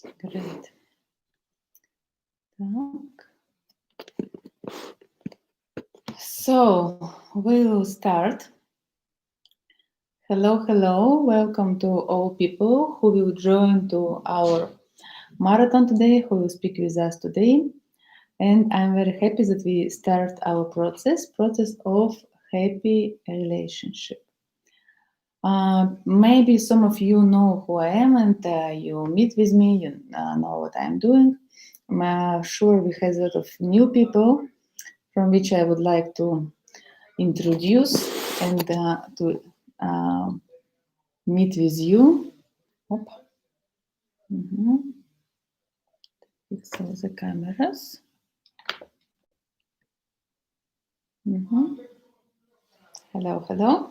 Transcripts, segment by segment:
Great. Так. So we will start. Hello, hello. Welcome to all people who will join to our marathon today, who will speak with us today. And I'm very happy that we start our process of happy relationship. Maybe some of you know who I am and you meet with me, you know what I'm doing. I'm sure we have a lot of new people from which I would like to introduce and to meet with you. Hop. Fix all the cameras. Hello, hello.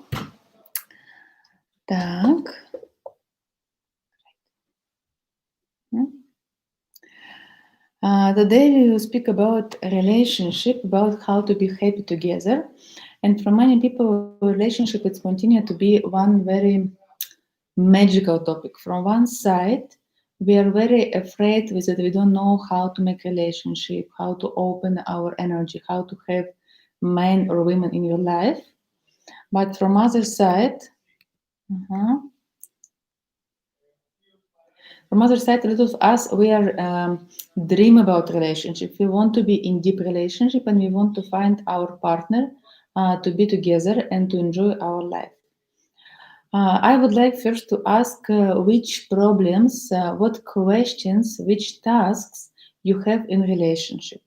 Так. Today we will speak about relationship, about how to be happy together. And for many people, relationship is continue to be one very magical topic. From one side, we are very afraid with that we don't know how to make relationship, how to open our energy, how to have men or women in your life. But from other side, from other side, a lot of us, we are dream about relationship. We want to be in deep relationship and we want to find our partner to be together and to enjoy our life. I would like first to ask which problems, what questions, which tasks you have in relationship.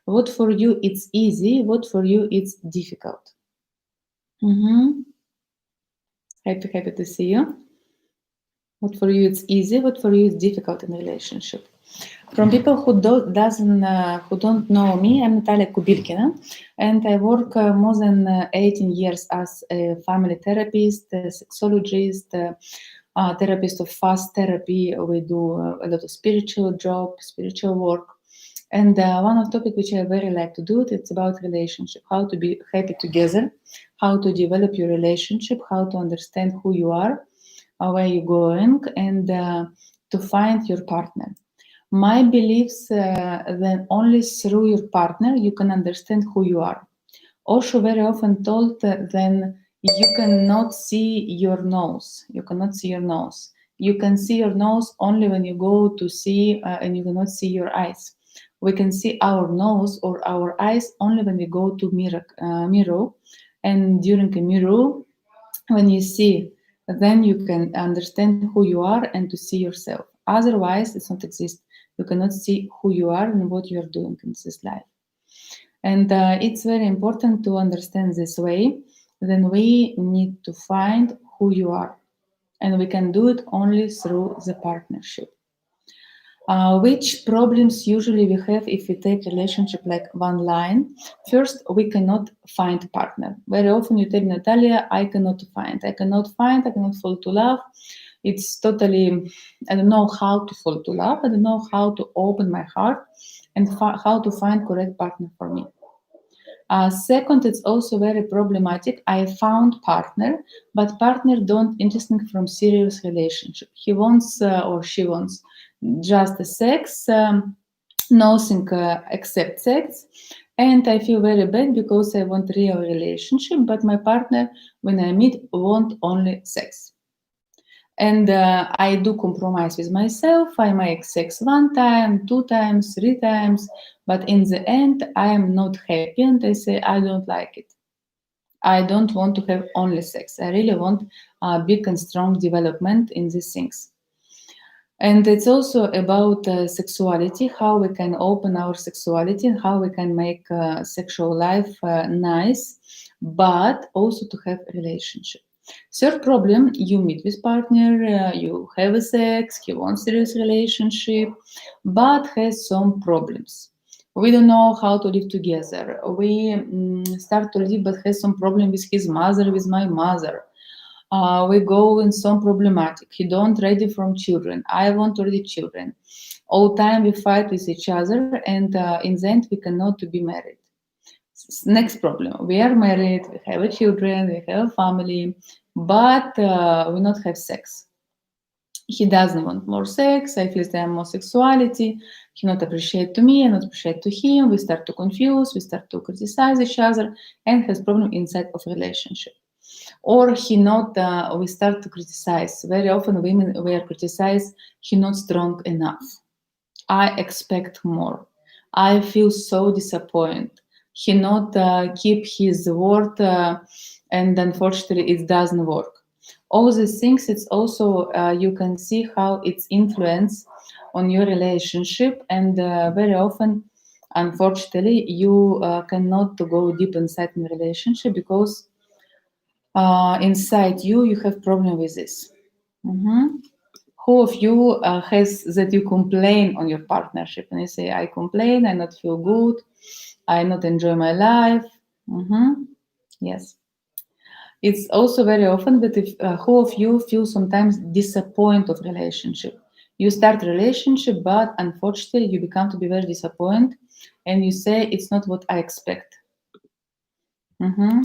What for you it's easy, what for you it's difficult. Happy to see you. What for you it's easy, what for you is difficult in relationship. From people who don't know me, I'm Natalia Kubirkina, and I work more than 18 years as a family therapist, a sexologist, therapist of fast therapy. We do a lot of spiritual work. And one of the topic which I very like to do, it's about relationship, how to be happy together, how to develop your relationship, how to understand who you are, where you're going, and to find your partner. My beliefs that only through your partner you can understand who you are. Osho very often told then you cannot see your nose. You cannot see your nose. You can see your nose only when you go to see, and you cannot see your eyes. We can see our nose or our eyes only when we go to mirror. And during a mirror, when you see, then you can understand who you are and to see yourself. Otherwise, it's not exist. You cannot see who you are and what you are doing in this life. And it's very important to understand this way. Then we need to find who you are. And we can do it only through the partnership. Which problems usually we have if we take relationship like one line? First, we cannot find partner. Very often you tell Natalia, I cannot fall to love. It's totally, I don't know how to fall to love. I don't know how to open my heart and how to find correct partner for me. Second, it's also very problematic. I found partner, but partner don't interesting from serious relationship. He wants or she wants just a sex, nothing except sex. And I feel very bad because I want real relationship, but my partner, when I meet, want only sex. And I do compromise with myself. I make sex 1 time, 2 times, 3 times, but in the end, I am not happy and I say, I don't like it. I don't want to have only sex. I really want a big and strong development in these things. And it's also about sexuality, how we can open our sexuality and how we can make sexual life nice, but also to have a relationship. Third problem, you meet with partner, you have a sex, he wants serious relationship, but has some problems. We don't know how to live together. We start to live, but has some problem with his mother, with my mother. We go in some problematic. He don't ready from children. I want already children. All time we fight with each other, and in the end we cannot be married. Next problem: we are married, we have a children, we have a family, but we not have sex. he doesn't want more sex, I feel there more sexuality, he not appreciate to me, I not appreciate to him, we start to confuse, we start to criticize each other, and has problem inside of relationship. Or he not, we start to criticize. Very often women were criticized, he not strong enough. I expect more. I feel so disappointed. He not keep his word, and unfortunately it doesn't work. All these things, it's also, you can see how it's influence on your relationship, and very often, unfortunately, you cannot go deep inside in relationship because inside you have problem with this. Mhm. Who of you has that you complain on your partnership and you say, I complain, I not feel good, I not enjoy my life? Yes. It's also very often that if who of you feel sometimes disappointed of relationship. You start relationship, but unfortunately you become to be very disappointed, and you say it's not what I expect. Mhm.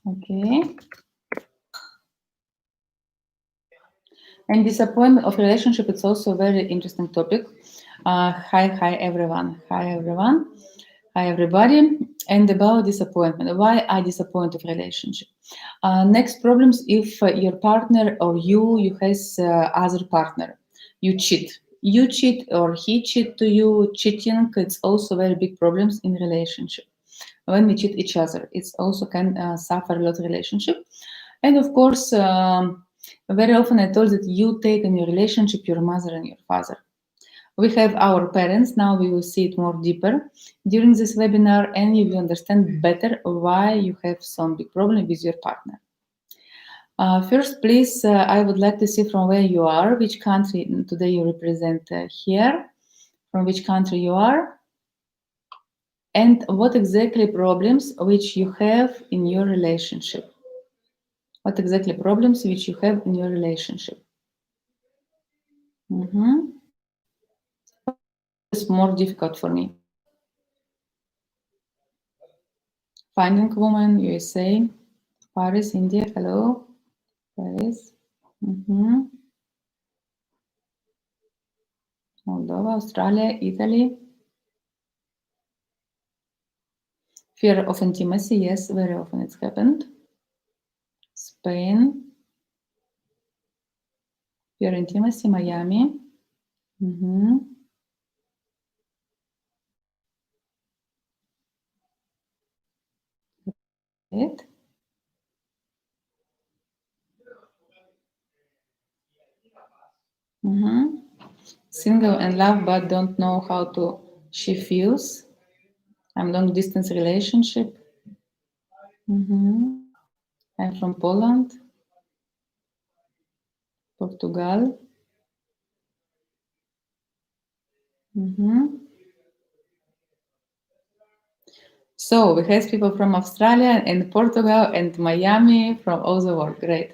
Okay. And disappointment of relationship, it's also a very interesting topic. Hi everyone. Hi everyone. Hi everybody. And about disappointment. Why I disappoint of relationship? Next problems if your partner or you has other partner. You cheat. You cheat or he cheat to you. Cheating, it's also very big problems in relationship. When we cheat each other, it's also can suffer a lot relationship. And of course, very often I told that you take in your relationship your mother and your father. We have our parents, now we will see it more deeper during this webinar, and you will understand better why you have some big problem with your partner. First, please, I would like to see from where you are, which country today you represent here, from which country you are, and what exactly problems which you have in your relationship. What exactly problems which you have in your relationship. It's more difficult for me. Finding woman, USA, Paris, India, hello, Paris, Moldova, Australia, Italy. Fear of intimacy, yes, very often it's happened. Spain, fear intimacy, Miami. It. Single and love, but don't know how to she feels. I'm long distance relationship. I'm from Poland, Portugal. So we have people from Australia and Portugal and Miami from all the world. Great.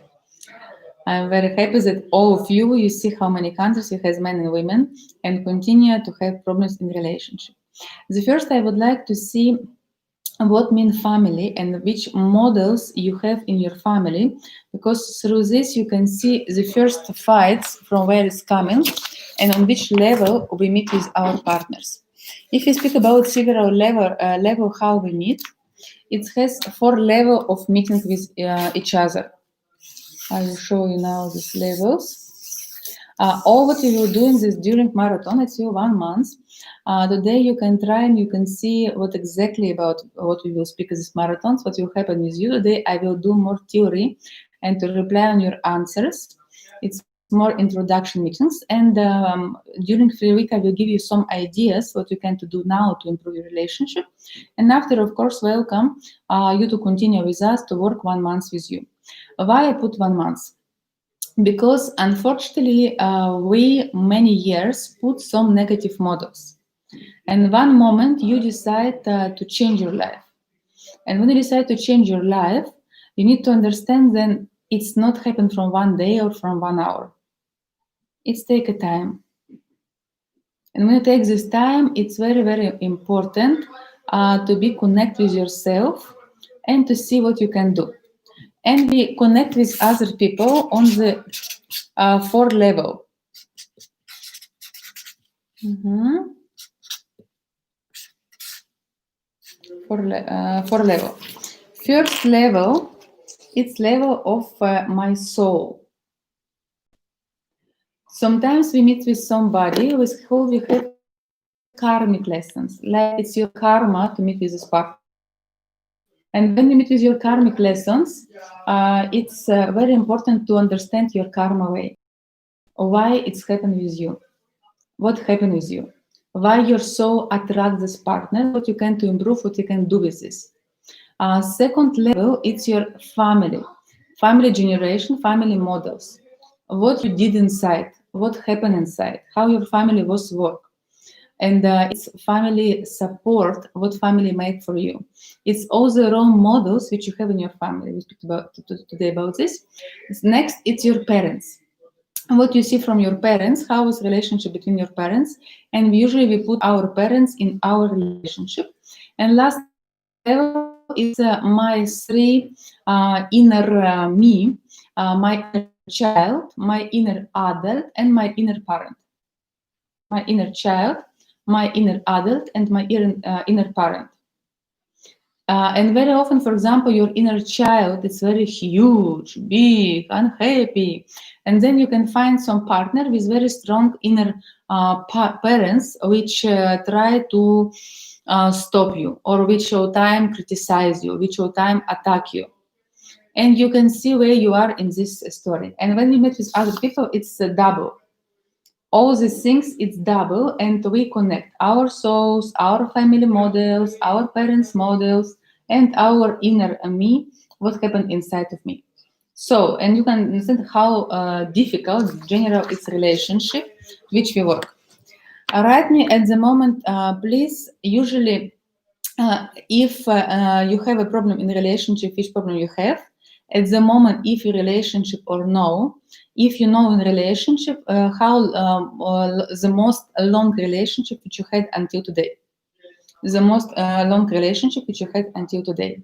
I'm very happy that all of you, you see how many countries you have men and women and continue to have problems in relationship. The first I would like to see what means family and which models you have in your family, because through this you can see the first fights from where it's coming and on which level we meet with our partners. If we speak about several level how we meet, it has 4 levels of meeting with each other. I will show you now these levels. All what we will do in this during marathon, it's 1 month. Today you can try and you can see what exactly about what we will speak in this marathons, what will happen with you. Today I will do more theory and to reply on your answers. It's more introduction meetings, and during 3 weeks I will give you some ideas what you can to do now to improve your relationship, and after, of course, welcome you to continue with us to work 1 month with you. Why I put 1 month? Because unfortunately we many years put some negative models, and one moment you decide to change your life, and when you decide to change your life, you need to understand then it's not happen from 1 day or from 1 hour. It's take a time. And when you take this time, it's very, very important to be connected with yourself and to see what you can do. and we connect with other people on the 4 level. Four level. First level, it's level of my soul. Sometimes we meet with somebody with who we have karmic lessons, like it's your karma to meet with this partner. And when you meet with your karmic lessons, it's very important to understand your karma way. Why it's happened with you, what happened with you, why your soul attracts this partner, what you can to improve, what you can do with this. Second level, it's your family generation, family models, what you did inside, what happened inside, how your family was work. And it's family support, what family made for you. It's all the role models which you have in your family. We speak about today about this. Next, it's your parents. What you see from your parents, how is relationship between your parents, and usually we put our parents in our relationship. And last level is my 3 inner me, my inner child, my inner adult, and my inner parent. My inner child, my inner adult, and my inner parent. And very often, for example, your inner child is very huge, big, unhappy. And then you can find some partner with very strong inner parents, which try to stop you, or which all time criticize you, which all time attack you. And you can see where you are in this story. And when you meet with other people, it's double. All these things, it's double, and we connect our souls, our family models, our parents' models, and our inner me, what happened inside of me. So, and you can understand how difficult, general, it's relationship, which we work. Write me at the moment, please, usually, if you have a problem in the relationship, which problem you have, at the moment, if your relationship or no, if you know in relationship, how the most long relationship which you had until today, the most long relationship which you had until today.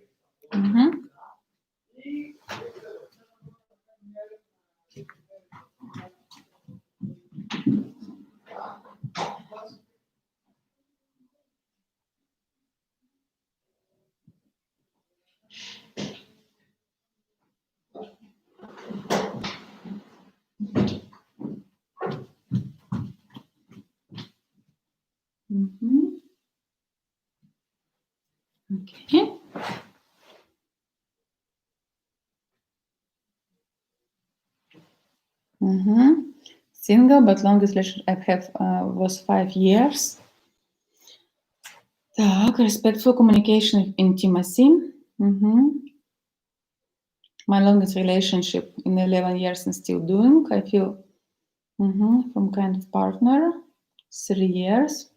Okay. Single, but longest relationship I have was 5 years. Так, respectful communication, intimacy. My longest relationship in 11 years and still doing. I feel from kind of partner, 3 years.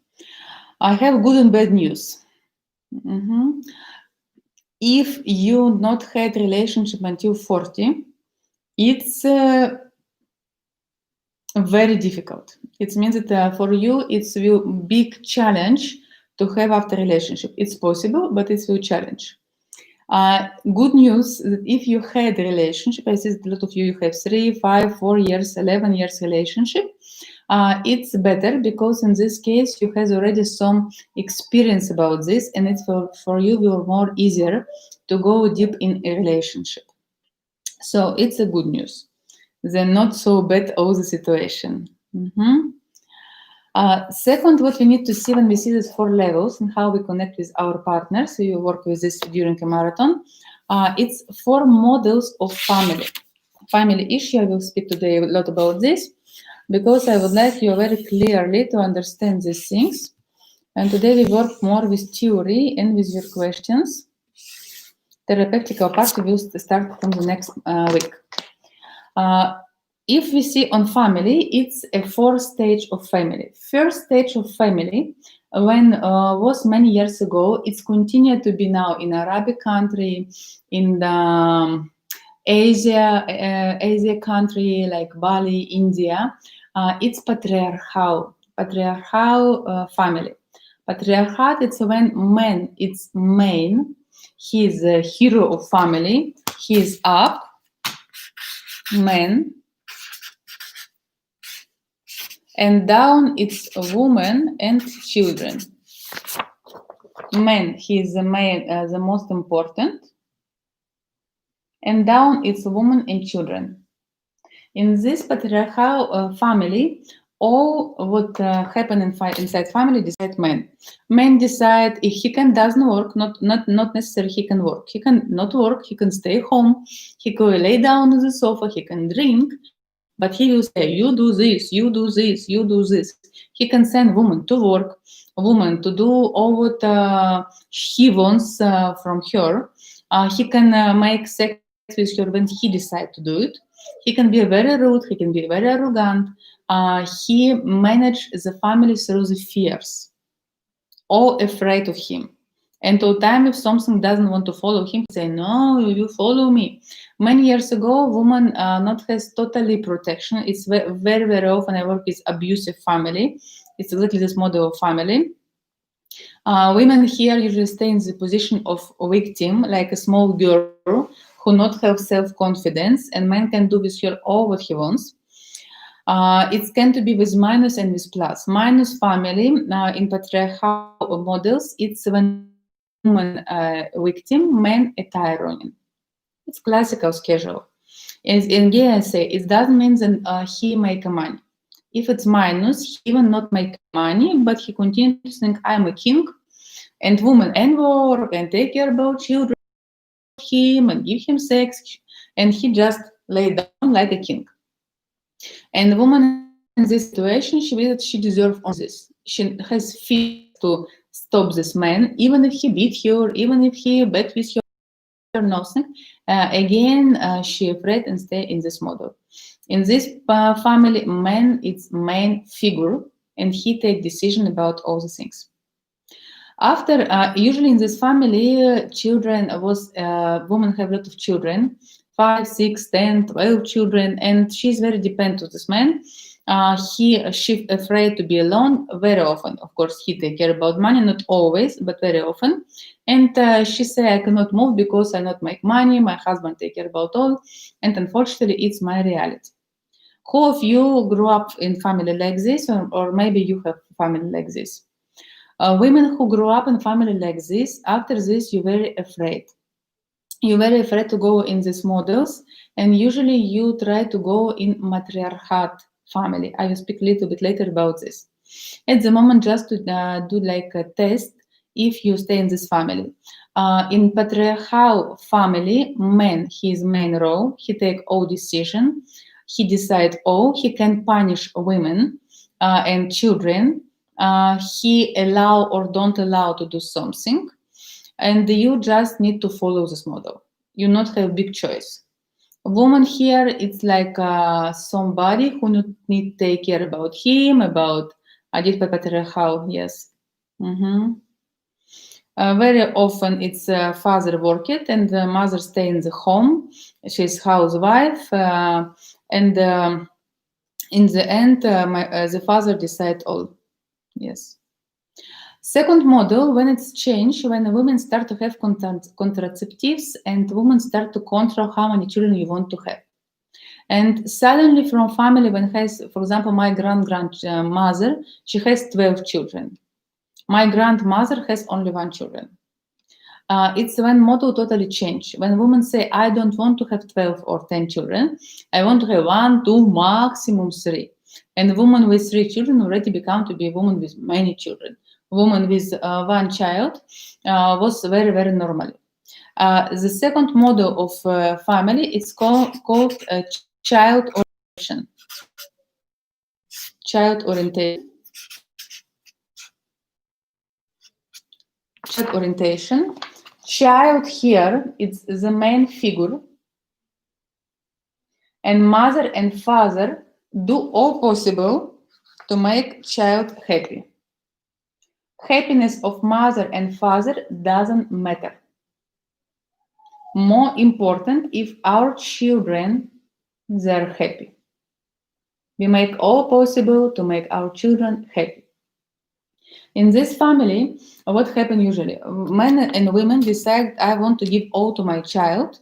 I have good and bad news. If you not had relationship until 40, it's very difficult. It means that for you, it's a big challenge to have after relationship. It's possible, but it's a challenge. Good news that if you had a relationship, I see that a lot of you have 3, 5, 4 years, 11 years relationship. It's better because in this case you have already some experience about this, and it's for you will more easier to go deep in a relationship. So it's a good news. Then not so bad all the situation. Second, what we need to see when we see these 4 levels and how we connect with our partners, so you work with this during a marathon, it's 4 models of family issue. I will speak today a lot about this because I would like you very clearly to understand these things. And today we work more with theory and with your questions. The practical part will start from the next week. If we see on family, it's a 4 stage of family. First stage of family, when was many years ago, it's continued to be now in Arabic country, in the Asia country like Bali, India. It's patriarchal family. Patriarchat, it's when man, it's main, he's a hero of family, he is up, man, and down it's a woman and children. Man, he is the main, the most important, and down it's a woman and children. In this patriarchal family, all what happen inside family decide man. Man decide if he doesn't work, not necessarily he can work. He can not work, he can stay home, he can lay down on the sofa, he can drink, but he will say, you do this, you do this, you do this. He can send woman to work, woman to do all what he wants from her. He can make sex with her when he decides to do it. He can be very rude, he can be very arrogant. He manage the family through the fears, all afraid of him. And all time, if something doesn't want to follow him, say, no, you follow me. Many years ago, woman not has totally protection. It's very, very often I work with abusive family. It's exactly this model of family. Women here usually stay in the position of victim, like a small girl who not have self-confidence, and man can do with her all what he wants. It can to be with minus and with plus. Minus family in patriarchal models, it's when woman victim, man a tyrant. It's classical schedule. As in gay, I say it doesn't mean that he make money. If it's minus, he will not make money, but he continues to think I'm a king, and woman and work and take care about children, him and give him sex, and he just lay down like a king. And the woman in this situation, she feels that she deserves all this. She has fear to stop this man, even if he beat her, even if he bet with her, nothing. Again, she afraid and stay in this model. In this family, man is main figure, and he take decision about all the things. After, usually in this family, children women have a lot of children, 5, 6, 10, 12 children, and she's very dependent on this man. She afraid to be alone very often. Of course, he take care about money, not always, but very often. And she say, I cannot move because I not make money. My husband take care about all, and unfortunately, it's my reality. Who of you grew up in family like this, or maybe you have family like this? Women who grew up in family like this, after this, you're very afraid. You're very afraid to go in these models, and usually you try to go in matriarchat family. I will speak a little bit later about this. At the moment, just to do like a test if you stay in this family. In patriarchal family, man, his main role, he take all decision, he decide all, he can punish women and children, he allow or don't allow to do something, and you just need to follow this model. You not have big choice. A woman here, it's like somebody who need to take care about him, about Adit patriarchal, yes. Very often it's father work it and the mother stay in the home. She's housewife, and in the end, the father decide all. Yes. Second model, when it's changed, when the women start to have contraceptives and women start to control how many children you want to have. And suddenly from family, when has, for example, my grandmother, she has 12 children. My grandmother has only 1 children. It's when model totally change. When women say, I don't want to have 12 or 10 children, I want to have 1, 2, maximum 3. And a woman with 3 children already become to be a woman with many children. Woman with 1 child was very, very normal. The second model of family is called child orientation. Child orientation. Child orientation. Child here is the main figure, and mother and father do all possible to make child happy. Happiness of mother and father doesn't matter. More important if our children, they're happy. We make all possible to make our children happy. In this family, what happens usually? Men and women decide, I want to give all to my child.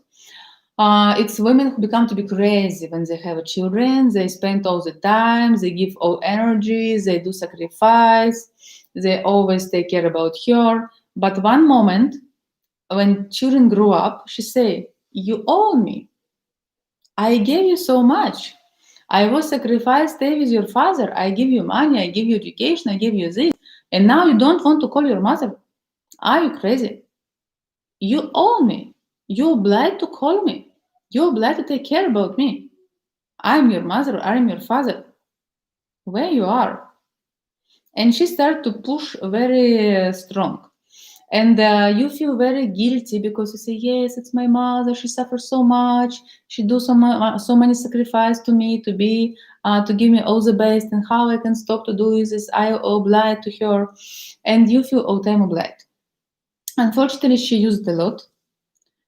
It's women who become to be crazy when they have children. They spend all the time, they give all energy, they do sacrifice, they always take care about her. But one moment, when children grew up, she say, "You own me. I gave you so much. I was sacrificed, stay with your father. I give you money, I give you education, I give you this. And now you don't want to call your mother. Are you crazy? You own me. You're obliged to call me. You're obliged to take care about me. I'm your mother, I'm your father. Where you are?" And she started to push very strong. And you feel very guilty because you say, "Yes, it's my mother. She suffers so much. She do so many sacrifice to me to be to give me all the best. And how I can stop to do this? I obliged to her." And you feel all time obliged. Unfortunately, she used a lot.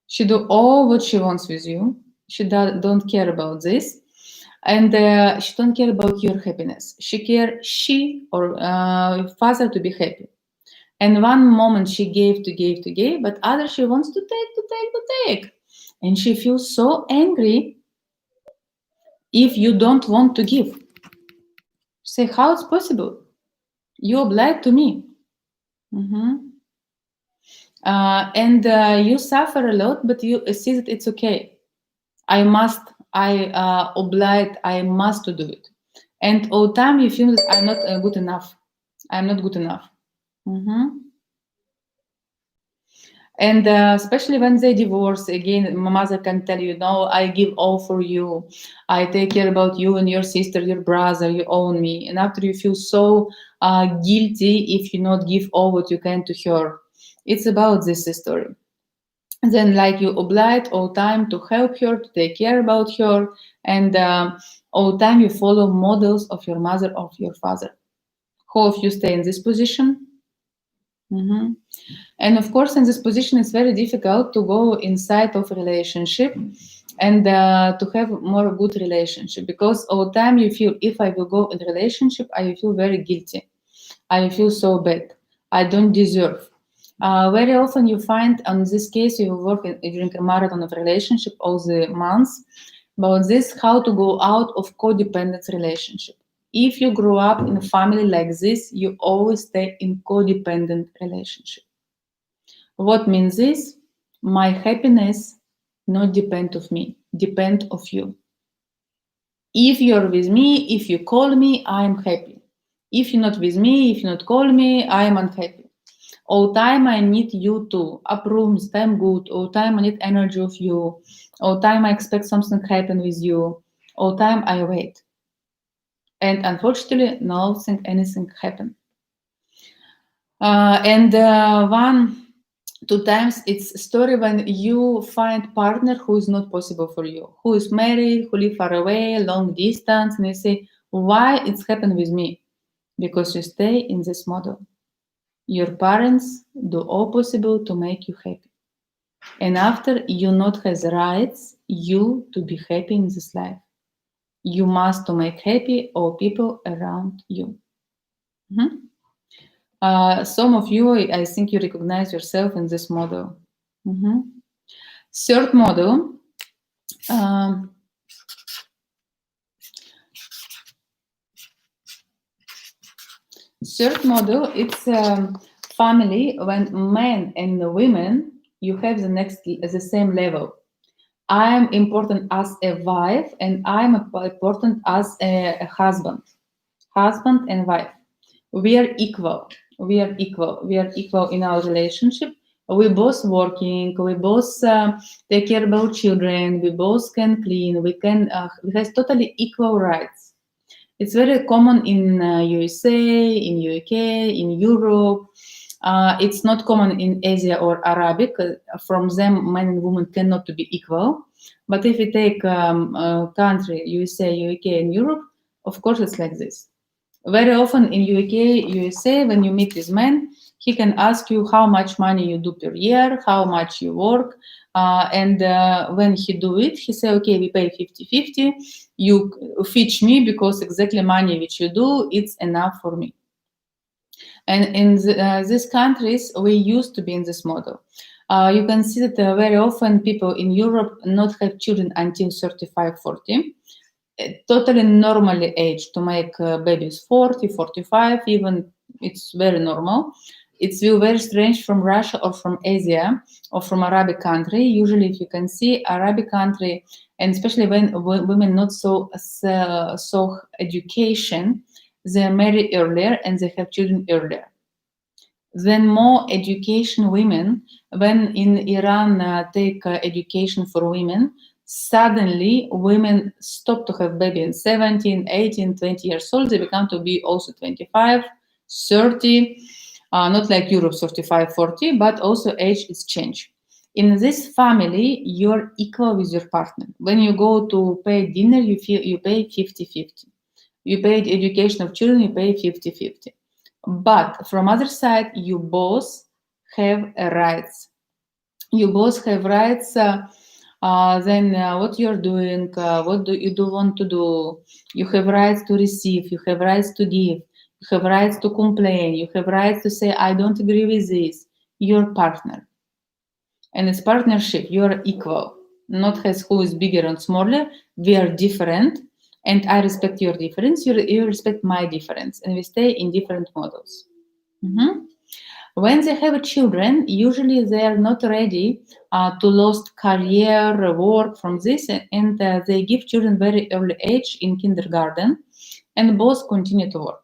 She do all what she wants with you. She don't care about this, and she don't care about your happiness. She or father to be happy. And one moment she gave to give, but other she wants to take. And she feels so angry if you don't want to give. Say, how it's possible? You obliged to me. Mhm. And you suffer a lot, but you see that it's okay. I obliged, I must to do it. And all time you feel that I'm not good enough. I'm not good enough. Mhm. And especially when they divorce, again, my mother can tell you, "No, I give all for you. I take care about you and your sister, your brother, you own me." And after you feel so guilty if you not give all what you can to her. It's about this story. Then like you oblige all time to help her, to take care about her, and all time you follow models of your mother, of your father. How if you stay in this position? Mhm. And of course, in this position, it's very difficult to go inside of a relationship and to have more good relationship, because all the time you feel, if I will go in relationship, I feel very guilty. I feel so bad. I don't deserve. Very often you find, on this case, you work during a marathon of relationship all the months about this, how to go out of codependent relationship. If you grow up in a family like this, you always stay in codependent relationship. What means this? My happiness not depend of me, depend of you. If you're with me, if you call me, I'm happy. If you're not with me, if you not call me, I'm unhappy. All time I need you to approve that I'm good. All time I need energy of you. All time I expect something happen with you. All time I wait. And unfortunately, nothing, anything happen. And one, two times it's a story when you find partner who is not possible for you, who is married, who live far away, long distance, and you say, why it's happened with me? Because you stay in this model. Your parents do all possible to make you happy. And after you not has rights, you to be happy in this life. You must to make happy all people around you. Mhm. Some of you, I think you recognize yourself in this model. Mhm. Third model, um, it's family when men and women, you have the same level. I am important as a wife, and I'm important as a husband. Husband and wife. We are equal. We are equal. We are equal in our relationship. We both working. We both take care about children. We both can clean. We have totally equal rights. It's very common in USA, in UK, in Europe. It's not common in Asia or Arabic. From them, men and women cannot to be equal. But if you take country, USA, UK, and Europe, of course it's like this. Very often in UK, USA, when you meet with men, he can ask you how much money you do per year, how much you work. And when he do it, he say, okay, we pay 50-50. You fetch me because exactly money which you do, it's enough for me. And in these countries, we used to be in this model. You can see that very often people in Europe not have children until 35, 40. Totally normally age to make babies 40, 45, even it's very normal. It's very strange from Russia or from Asia or from Arabic country. Usually, if you can see Arabic country, and especially when women not so education, they marry earlier and they have children earlier. Then more education women, when in Iran take education for women, suddenly women stop to have baby in 17, 18, 20 years old. They become to be also 25, 30, not like Europe 35, 40, but also age is changed. In this family, you're equal with your partner. When you go to pay dinner, you pay 50-50. You pay education of children, you pay 50-50. But from other side, you both have rights. You both have rights. Then what you're doing, what do you want to do? You have rights to receive. You have rights to give. You have rights to complain. You have rights to say, I don't agree with this. Your partner. And it's partnership. You are equal. Not as who is bigger and smaller. We are different. And I respect your difference. You respect my difference. And we stay in different models. Mhm. When they have children, usually they are not ready to lose career, work from this, and they give children very early age in kindergarten, and both continue to work.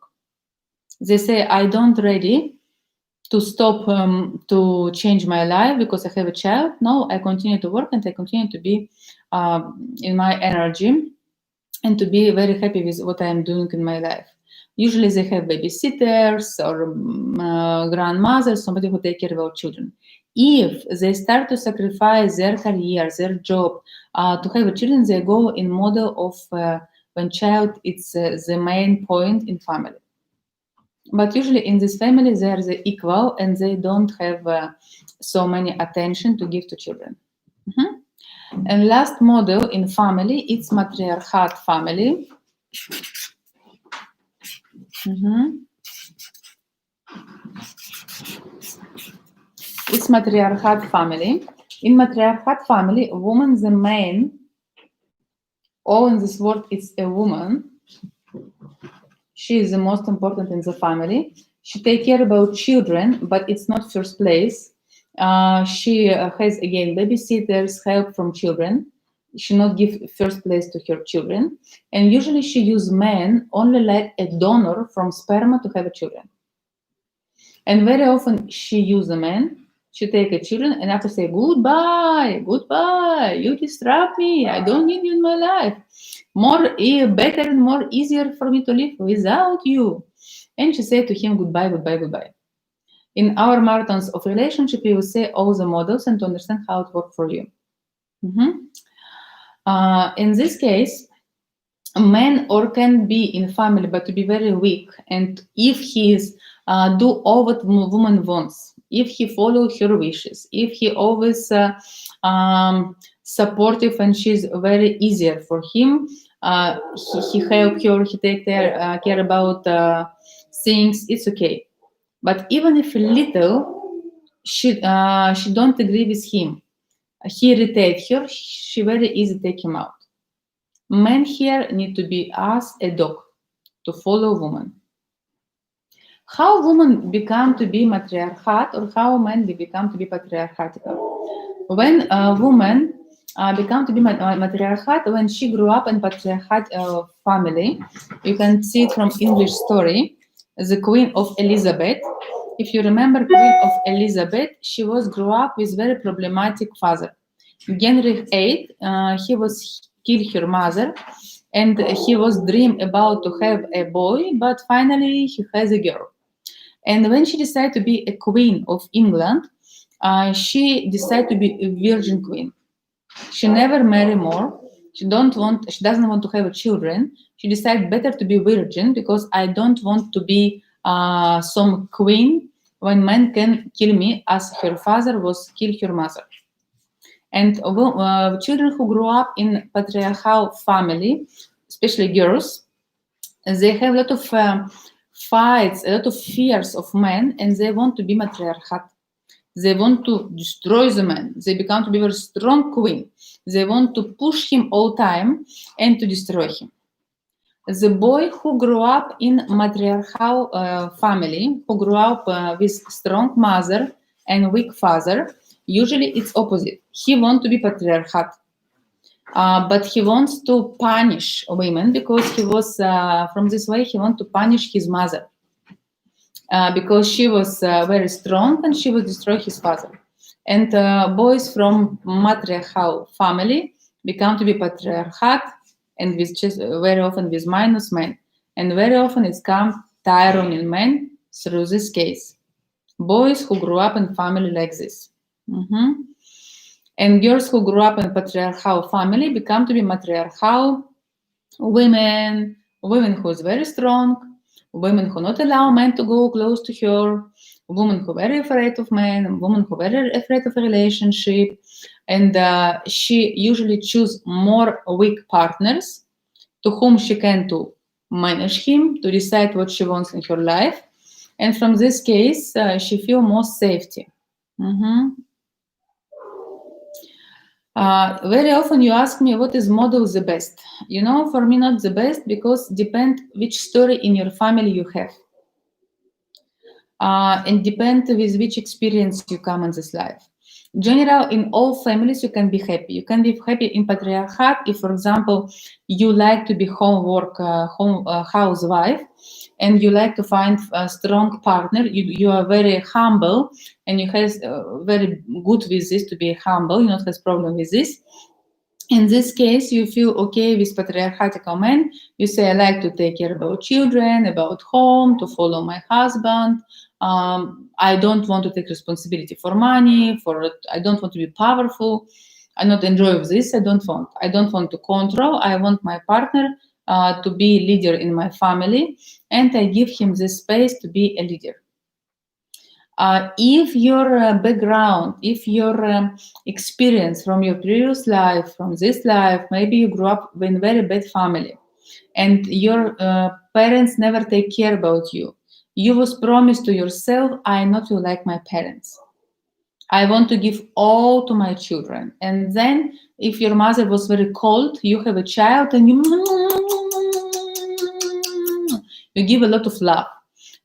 They say, I don't ready to stop to change my life because I have a child. No, I continue to work and I continue to be in my energy and to be very happy with what I am doing in my life. Usually they have babysitters or grandmothers, somebody who take care of our children. If they start to sacrifice their career, their job to have children, they go in model of when child it's the main point in family. But usually in this family, they are the equal and they don't have so many attention to give to children. Mm-hmm. And last model in family, it's matriarchat family. Mm-hmm. It's matriarchat family. In matriarchat family, a woman, the man, all in this world, it's a woman. She is the most important in the family. She take care about children, but it's not first place. She has, again, babysitters, help from children. She not give first place to her children. And usually she use men only like a donor from sperma to have children. And very often she use a man. She take a children and after say, goodbye, goodbye, you disrupt me. I don't need you in my life. Better and more easier for me to live without you. And she said to him, goodbye, goodbye, goodbye. In our marathons of relationship, you will say all the models and to understand how it works for you. Mm-hmm. In this case, a man or can be in family, but to be very weak. And if he is do all what woman wants, if he follow her wishes, if he always supportive and she's very easier for him, he help her, he take care about things, it's okay. But even if little, she don't agree with him, he irritate her, she very easy take him out. Men here need to be as a dog to follow woman. How women become to be matriarchat or how men become to be patriarchatical? When a woman become to be matriarchat, when she grew up in patriarchat family, you can see it from English story, the Queen of Elizabeth. If you remember Queen of Elizabeth, she was grew up with very problematic father. Henry VIII, he was killed her mother, and he was dream about to have a boy, but finally he has a girl. And when she decided to be a queen of England, she decided to be a virgin queen. She never marry more. She doesn't want to have children. She decided better to be virgin because I don't want to be some queen when men can kill me as her father was kill her mother. And children who grow up in patriarchal family, especially girls, they have a lot of fights, a lot of fears of men, and they want to be matriarchat. They want to destroy the man. They become to be very strong queen. They want to push him all time and to destroy him. The boy who grew up in matriarchal family, who grew up with strong mother and weak father, usually it's opposite. He wants to be patriarchat. But he wants to punish women because he was, from this way, he wants to punish his mother. Because she was very strong and she would destroy his father. And boys from matriarchal family become to be patriarchat, and with just very often with minus men. And very often it's come Tyronin men through this case. Boys who grew up in family like this. And girls who grew up in patriarchal family become to be matriarchal women, women who is very strong, women who not allow men to go close to her, women who are very afraid of men, women who are very afraid of a relationship, and she usually choose more weak partners to whom she can to manage him, to decide what she wants in her life, and from this case she feel more safety. Very often you ask me what is model the best. You know, for me not the best because depend which story in your family you have. And depend with which experience you come in this life. In general, in all families you can be happy. You can be happy in patriarchat if, for example, you like to be housewife, and you like to find a strong partner. You are very humble, and you have very good with this to be humble. You don't have problem with this. In this case, you feel okay with patriarchal men. You say, I like to take care about children, about home, to follow my husband. I don't want to take responsibility for money. I don't want to be powerful. I not enjoy this. I don't want to control. I want my partner to be leader in my family, and I give him this space to be a leader. If your background, if your experience from your previous life, from this life, maybe you grew up in a very bad family, and your parents never take care about you. You was promised to yourself, I not will like my parents. I want to give all to my children. And then if your mother was very cold, you have a child and you give a lot of love.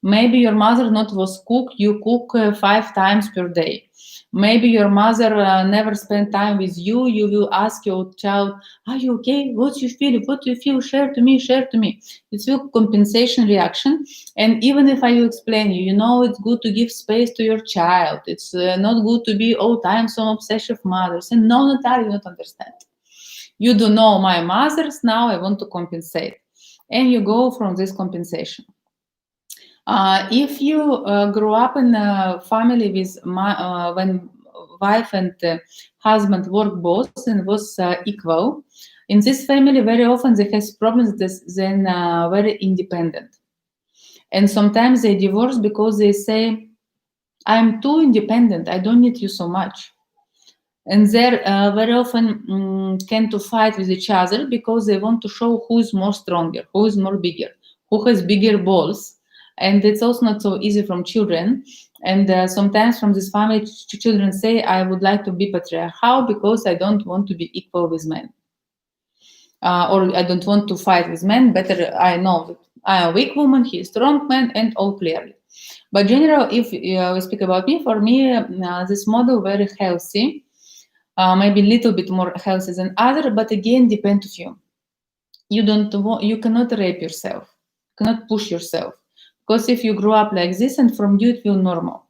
Maybe your mother not was cook, you cook 5 times per day. Maybe your mother never spent time with you. You will ask your child, are you okay? What you feel? What do you feel? Share to me, share to me. It's a compensation reaction. And even if I will explain you, you know, it's good to give space to your child. It's not good to be all time so obsessive mothers. And no, Natalia, you don't understand. You do know my mothers, now I want to compensate. And you go from this compensation. If you grew up in a family with when wife and husband work both and was equal, in this family very often they have problems then very independent. And sometimes they divorce because they say, I'm too independent, I don't need you so much. And they're very often can to fight with each other because they want to show who is more stronger, who is more bigger, who has bigger balls. And it's also not so easy from children. And sometimes from this family, children say, I would like to be patriarchal because I don't want to be equal with men. Or I don't want to fight with men. Better, I know that I am a weak woman, he is a strong man, and all clearly. But general, if we speak about me, for me, this model very healthy, maybe a little bit more healthy than other, but again, depend on you. You cannot rape yourself, cannot push yourself. Because if you grow up like this, and from you it will normal.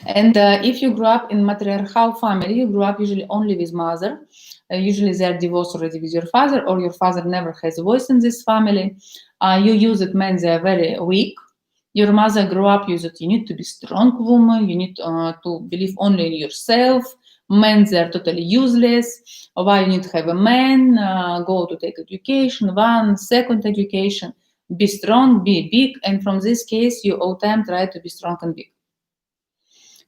And if you grew up in matriarchal family, you grew up usually only with mother. Usually they are divorced already with your father, or your father never has a voice in this family. You use it, men, they are very weak. Your mother grew up, use it, you need to be strong woman, you need to believe only in yourself. Men, they are totally useless. Why you need to have a man? Go to take education, 1 second education. Be strong, be big, and from this case, you all time try to be strong and big.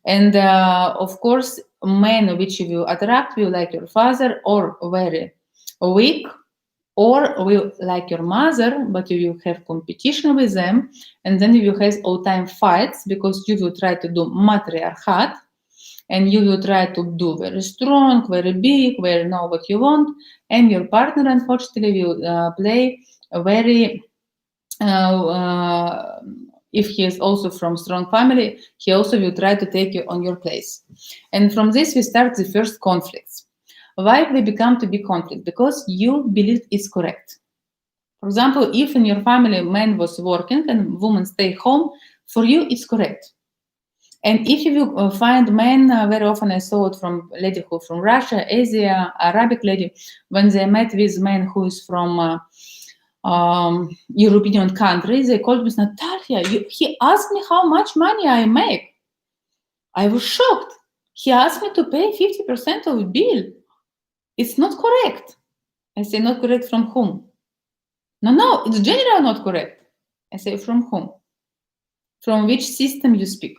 And of course, men which you will attract will like your father or very weak, or will like your mother, but you will have competition with them, and then you will have all time fights because you will try to do matriarchat, and you will try to do very strong, very big, very know what you want, and your partner, unfortunately, will play a very if he is also from strong family, he also will try to take you on your place. And from this, we start the first conflicts. Why they become to be conflict? Because you believe it's correct. For example, if in your family man was working and woman stay home, for you it's correct. And if you will find men, very often I saw it from lady who from Russia, Asia, Arabic lady, when they met with men who is from European countries, they called me, Natalia, he asked me how much money I make. I was shocked. He asked me to pay 50% of the bill. It's not correct. I say, not correct from whom? No, it's generally not correct. I say, from whom? From which system you speak?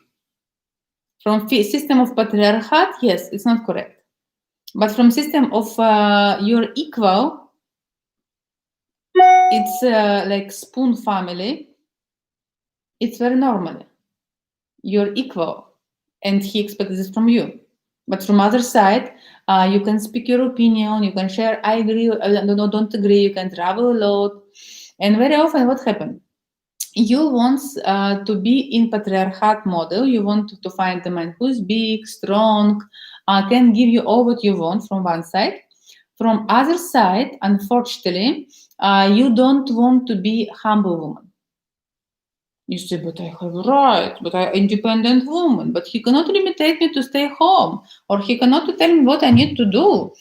From system of patriarchat, yes, it's not correct. But from system of your equal, it's like spoon family, it's very normal. You're equal, and he expects this from you. But from other side, you can speak your opinion, you can share, I agree, no, don't agree, you can travel a lot. And very often what happens? You want to be in patriarchat model, you want to find a man who's big, strong, can give you all what you want from one side. From other side, unfortunately, you don't want to be humble woman. You say, but I have right, but I'm independent woman, but he cannot limitate me to stay home, or he cannot tell me what I need to do.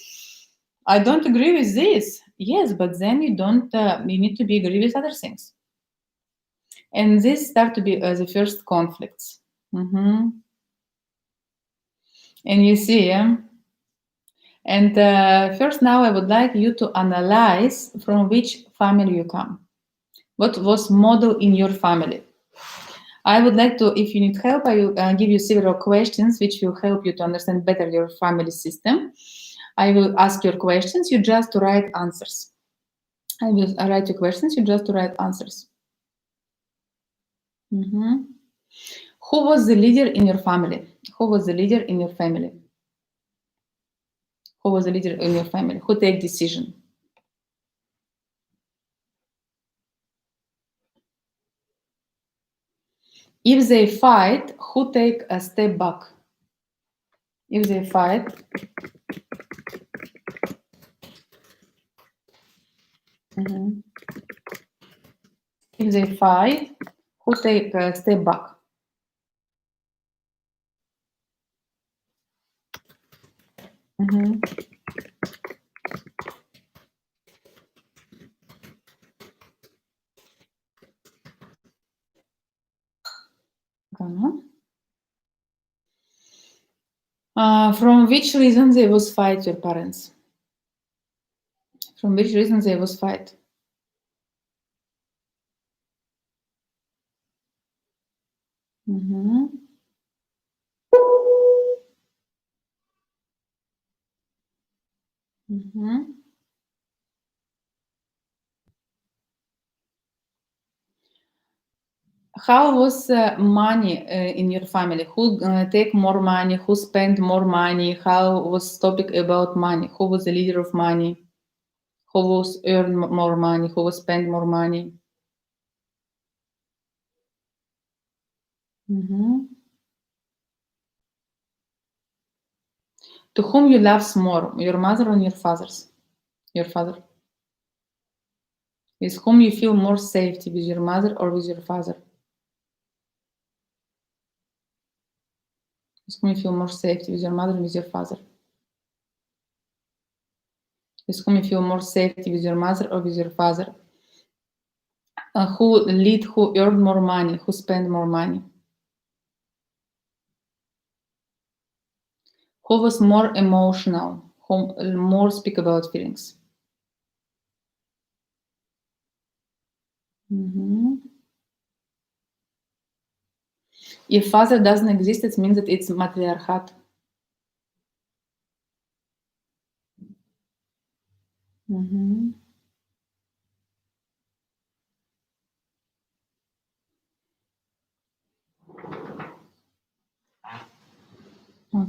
I don't agree with this. Yes, but then you don't, you need to be agree with other things. And this start to be the first conflicts. And you see, and first now I would like you to analyze from which family you come. What was model in your family? I would like to, if you need help, I will give you several questions which will help you to understand better your family system. I will ask your questions, you just write answers. I will write your questions, you just write answers. Who was the leader in your family? Who was the leader in your family? Who was the leader in your family? Who take decision? If they fight, who take a step back? If they fight, if they fight, who take a step back? From which reason they was fight, your parents? From which reason they was fight? How was money in your family? Who take more money? Who spend more money? How was topic about money? Who was the leader of money? Who was earn more money? Who was spend more money? To whom you love more, your mother or your father's? Your father. With whom you feel more safety, with your mother or with your father? With whom you feel more safety, with your mother or with your father? With whom you feel more safety, with your mother or with your father? Who lead, who earn more money, who spend more money? Who was more emotional, who more speak about feelings? If father doesn't exist, it means that it's matriarchat.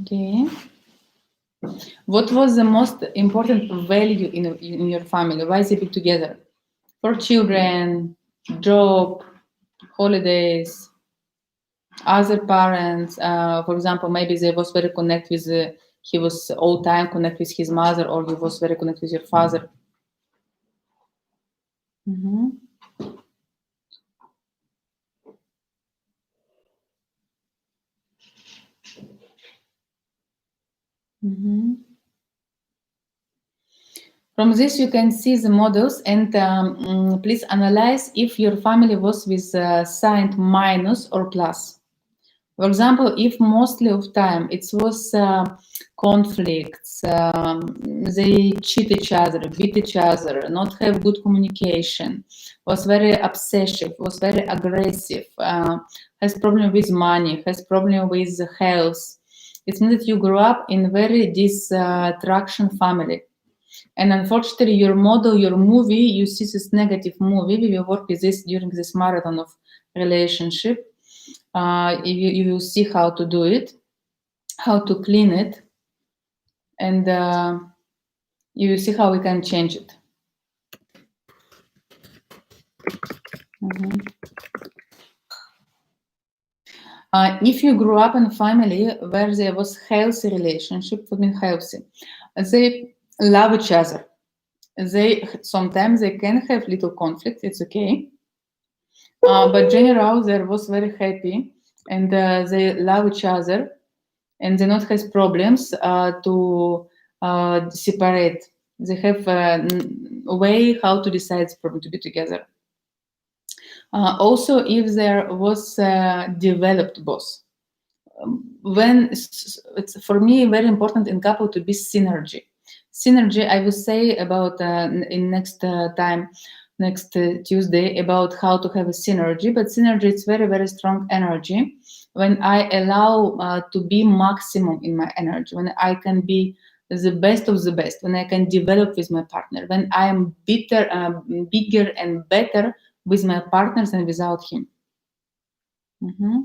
Okay. What was the most important value in your family? Why they be together? For children, job, holidays, other parents. For example, maybe they was very connected with. He was all time connected with his mother, or he was very connected with your father. Mm-hmm. Mm-hmm. From this, you can see the models, and please analyze if your family was with sign minus or plus. For example, if mostly of time it was conflicts, they cheat each other, beat each other, not have good communication, was very obsessive, was very aggressive, has problem with money, has problem with health. It means that you grew up in very distraction family. And unfortunately, your model, your movie, you see this negative movie. We will work with this during this marathon of relationship. You will see how to do it, how to clean it, and you will see how we can change it. Mhm. If you grew up in a family where there was healthy relationship, what means healthy? They love each other. They sometimes they can have little conflict. It's okay, but general there was very happy, and they love each other, and they not has problems to separate. They have a way how to decide to be together. Also, if there was developed both, when it's for me very important in couple to be synergy. Synergy, I will say about in next time, next Tuesday, about how to have a synergy. But synergy is very, very strong energy when I allow to be maximum in my energy, when I can be the best of the best, when I can develop with my partner, when I am bigger and better with my partners and without him. Mm-hmm.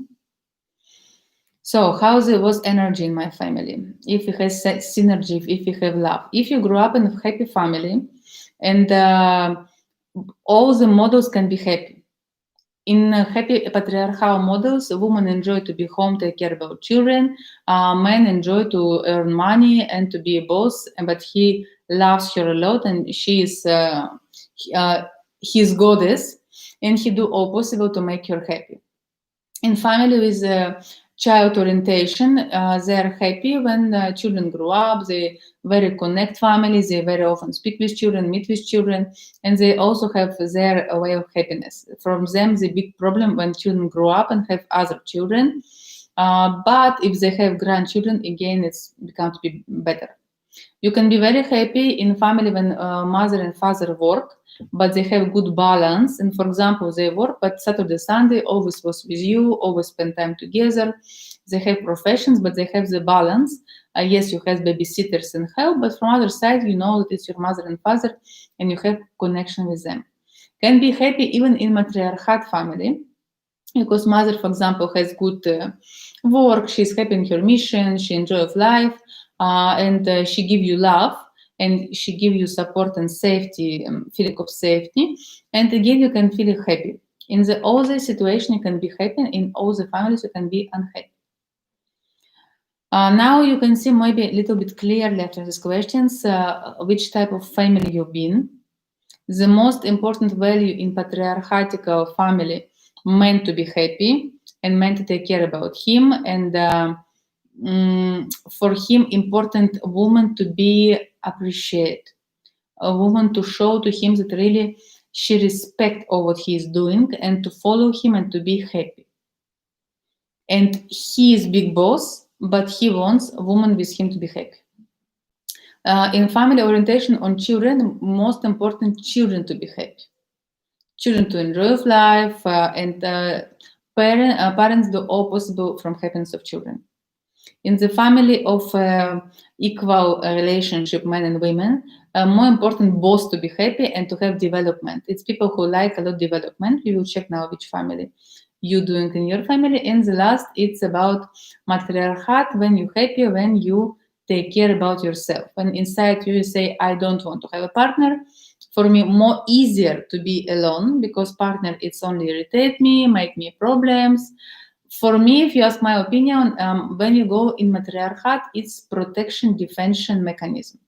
So how there was energy in my family? If you have synergy, if you have love, if you grew up in a happy family, and all the models can be happy. In happy patriarchal models, women enjoy to be home, take care about children. Men enjoy to earn money and to be a boss, but he loves her a lot, and she is his goddess, and he do all possible to make her happy. In family with child orientation, they are happy when children grow up. They very connect families. They very often speak with children, meet with children, and they also have their way of happiness. From them, the big problem when children grow up and have other children. But if they have grandchildren, again, it's become to be better. You can be very happy in family when mother and father work, but they have good balance. And for example, they work, but Saturday, Sunday always was with you, always spend time together. They have professions, but they have the balance. Yes, you have babysitters and help, but from other side, you know that it's your mother and father, and you have connection with them. Can be happy even in matriarchate family, because mother, for example, has good work, she's happy in her mission, she enjoys life, and she give you love, and she give you support and safety, feeling of safety, and again you can feel happy. In the all the situation you can be happy, in all the families you can be unhappy. Now you can see maybe a little bit clearly after these questions which type of family you've been. The most important value in patriarchal family, meant to be happy and meant to take care about him, and for him important woman to be appreciated, a woman to show to him that really she respect all what he is doing, and to follow him and to be happy. And he is big boss, but he wants a woman with him to be happy. In family orientation on children, most important, children to be happy, children to enjoy life, and parents do all possible from happiness of children. In the family of equal relationship, men and women, more important both to be happy and to have development. It's people who like a lot development. We will check now which family you doing in your family. And the last, it's about matriarchat, when you're happy, when you take care about yourself. When inside you say, I don't want to have a partner. For me, more easier to be alone, because partner, it's only irritate me, make me problems. For me, if you ask my opinion, when you go in matriarchat, it's protection defension mechanism.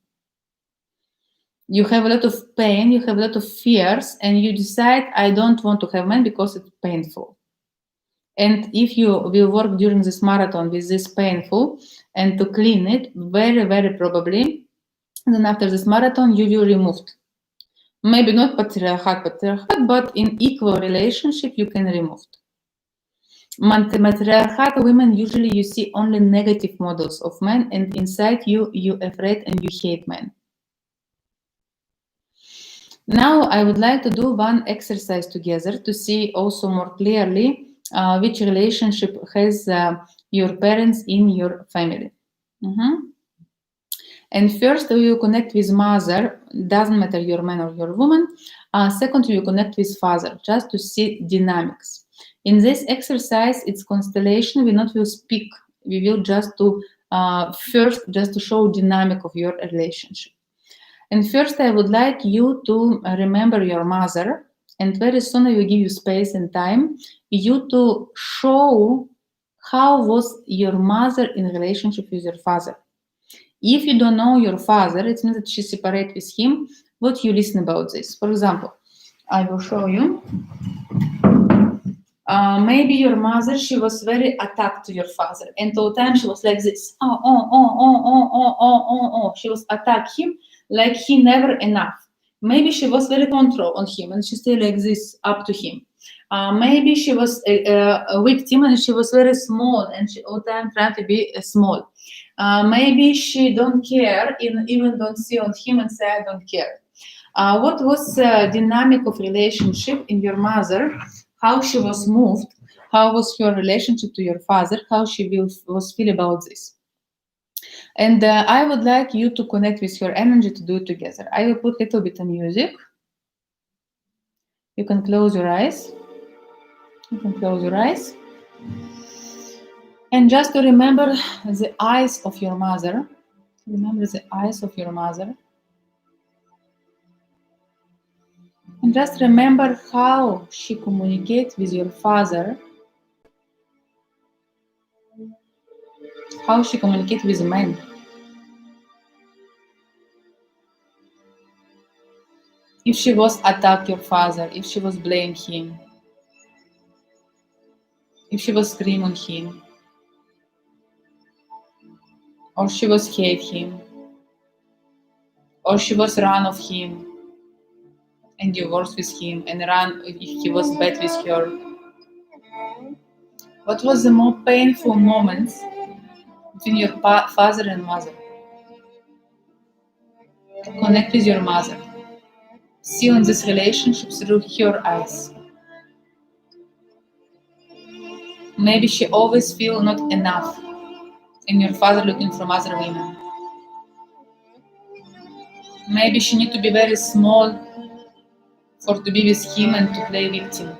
You have a lot of pain, you have a lot of fears, and you decide, I don't want to have man because it's painful. And if you will work during this marathon with this painful and to clean it, very, very probably, then after this marathon, you will remove it. Maybe not patriarchat, but in equal relationship, you can remove it. Matriarchat women, usually you see only negative models of men, and inside you afraid and you hate men. Now I would like to do one exercise together to see also more clearly which relationship has your parents in your family. And first, you connect with mother, doesn't matter your man or your woman. Second, you connect with father, just to see dynamics. In this exercise, it's constellation. We not will speak. We will just to first just to show dynamic of your relationship. And first, I would like you to remember your mother, and very soon I will give you space and time you to show how was your mother in relationship with your father. If you don't know your father, it means that she separated with him. What you listen about this? For example, I will show you. Maybe your mother, she was very attached to your father, and all the time she was like this. She was attack him like he never enough. Maybe she was very control on him, and she stay like this up to him. Maybe she was a victim, and she was very small, and she all the time trying to be small. Maybe she don't care, even don't see on him and say I don't care. What was the dynamic of relationship in your mother? How she was moved? How was your relationship to your father? How she was feel about this? And I would like you to connect with your energy to do it together. I will put a little bit of music. You can close your eyes. You can close your eyes. And just to remember the eyes of your mother. Remember the eyes of your mother. And just remember how she communicates with your father. How she communicates with men. If she was attack your father, if she was blame him, if she was scream on him, or she was hate him, or she was run of him and divorced with him and run if he was bad with her. What was the more painful moments between your father and mother? Connect with your mother. See on this relationship through her eyes. Maybe she always feel not enough, and your father looking from other women. Maybe she need to be very small for to be with him and to play victim.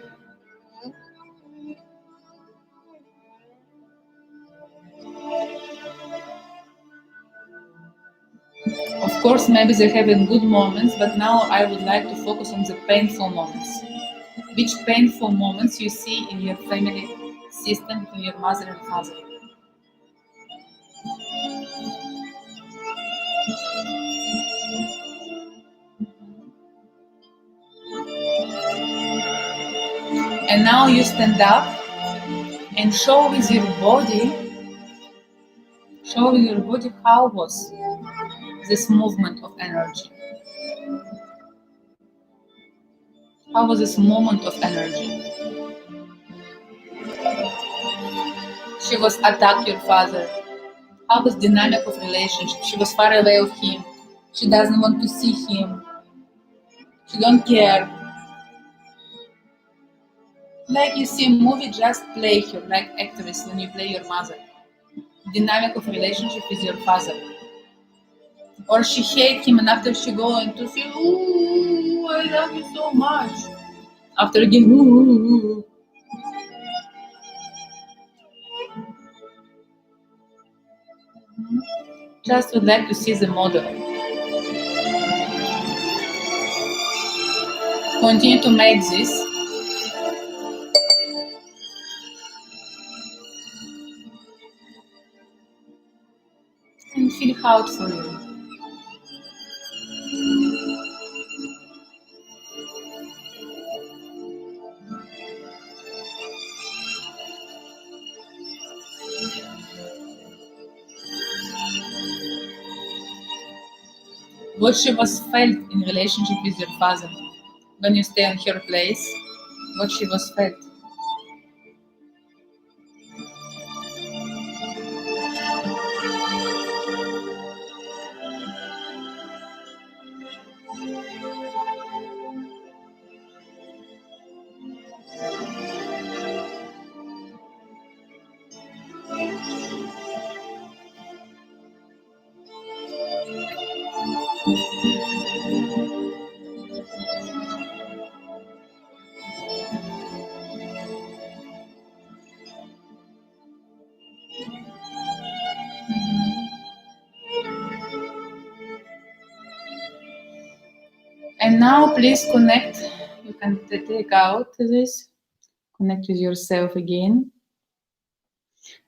Of course, maybe they're having good moments, but now I would like to focus on the painful moments. Which painful moments you see in your family system between your mother and father? And now you stand up and show with your body how was this movement of energy. How was this moment of energy? She was attacked your father. How was dynamic of relationship? She was far away of him. She doesn't want to see him. She don't care. Like you see a movie, just play her like actress when you play your mother. Dynamic of relationship with your father. Or she hate him and after she go into say, ooh, I love you so much. After again, ooh. just would like to see the model. Continue to make this. And feel how it for you. What she was felt in relationship with your father when you stay in her place, what she was felt. And now please connect. You can take out this, connect with yourself again.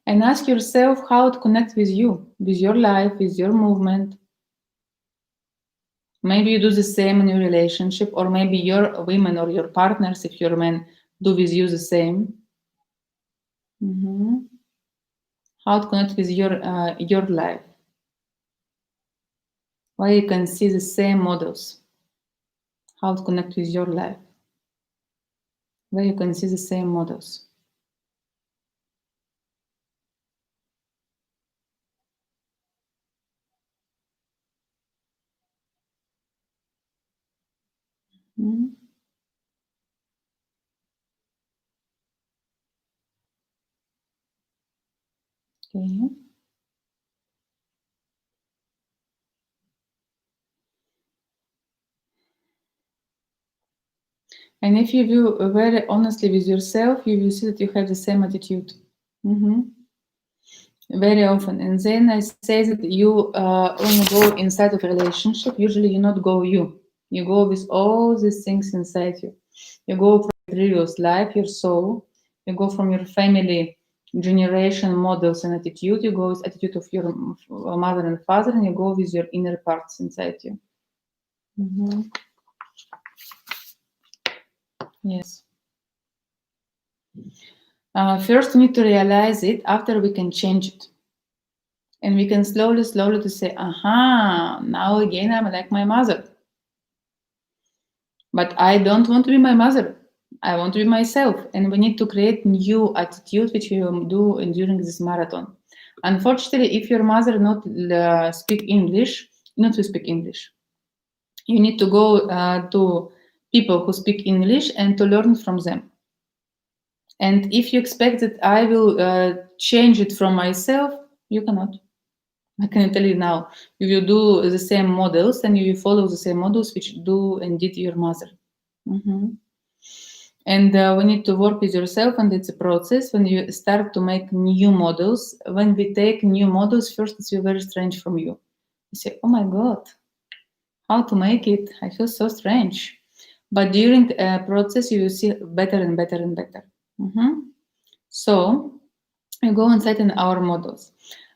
And ask yourself how to connect with you, with your life, with your movement. Maybe you do the same in your relationship, or maybe your women or your partners, if you're men, do with you the same. How to connect with your life. Where you can see the same models. How to connect with your life. Where you can see the same models. Okay. And if you view very honestly with yourself, you will see that you have the same attitude. Very often. And then I say that you, when you go inside of a relationship, usually you not go you. You go with all these things inside you. You go from your previous life, your soul. You go from your family generation models and attitude. You go with attitude of your mother and father, and you go with your inner parts inside you. Yes. First, we need to realize it. After, we can change it. And we can slowly to say, aha, now again I'm like my mother. But I don't want to be my mother. I want to be myself. And we need to create new attitude, which we will do during this marathon. Unfortunately, if your mother not speak English, not to speak English, you need to go to people who speak English and to learn from them. And if you expect that I will change it from myself, you cannot. I can tell you now, if you do the same models and you follow the same models which do and did your mother. And we need to work with yourself, and it's a process. When you start to make new models, when we take new models, first it's very strange from you. You say, oh my God, how to make it? I feel so strange. But during a process, you will see better and better and better. So you go inside in our models.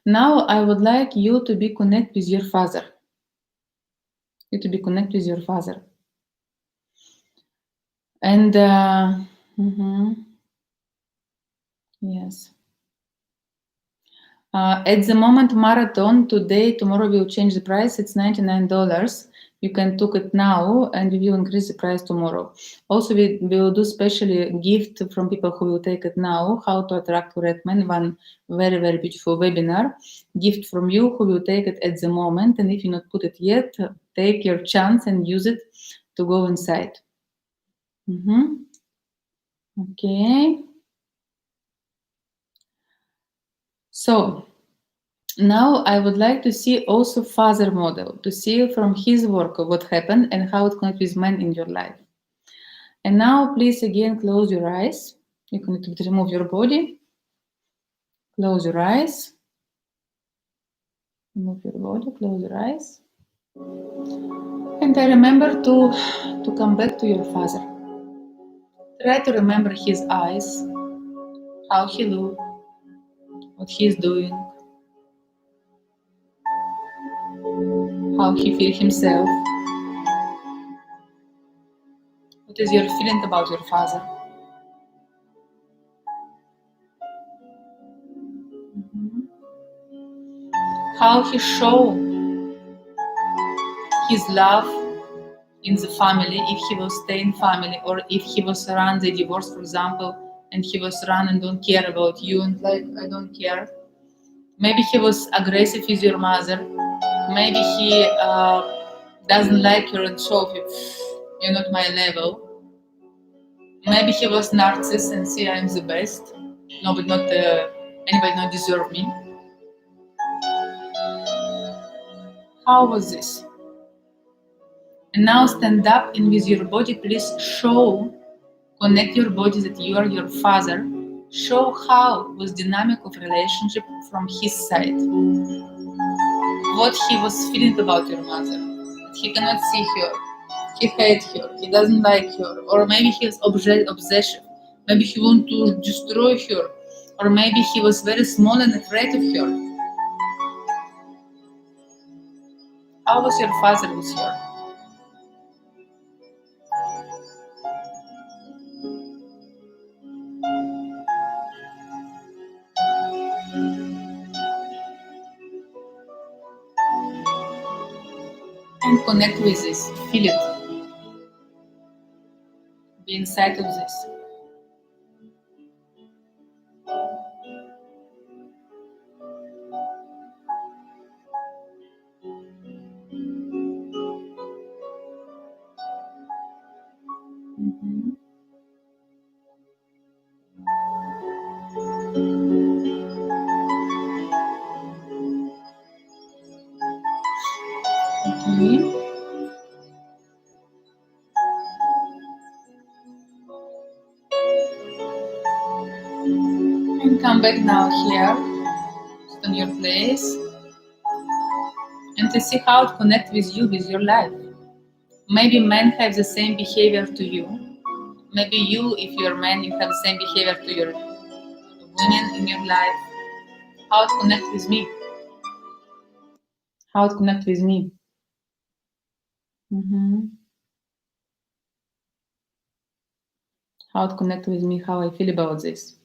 Now I would like you to be connected with your father. You to be connected with your father. And yes. At the moment, marathon today, tomorrow will change the price. It's $99. You can take it now, and we will increase the price tomorrow. Also, we will do specially gift from people who will take it now. How to attract red men? One very, very beautiful webinar. Gift from you who will take it at the moment, and if you not put it yet, take your chance and use it to go inside. Okay. So now I would like to see also father model, to see from his work what happened and how it connects with men in your life. And now please again close your eyes. You can remove your body. Close your eyes. Move your body, close your eyes. And I remember to come back to your father. Try to remember his eyes, how he looked, what he's doing, how he feels himself. What is your feeling about your father? How he showed his love in the family, if he was staying family, or if he was around the divorce, for example, and he was around and don't care about you, and like, I don't care. Maybe he was aggressive with your mother. Maybe he doesn't like you and show you, you're not my level. Maybe he was narcissist and see I'm the best. No, but not anybody not deserve me. How was this? And now stand up and with your body, please show, connect your body that you are your father. Show how was dynamic of relationship from his side. What he was feeling about your mother. That he cannot see her. He hates her. He doesn't like her. Or maybe he is obsessive. Maybe he wants to destroy her. Or maybe he was very small and afraid of her. How was your father with her? And connect with this. Feel it. Be inside of this. Okay. And come back now here, sit on your place, and to see how it connects with you, with your life. Maybe men have the same behavior to you. Maybe you, if you're a man, you have the same behavior to your women in your life. How it connects with me. How it connects with me. How it connects with me, how I feel about this.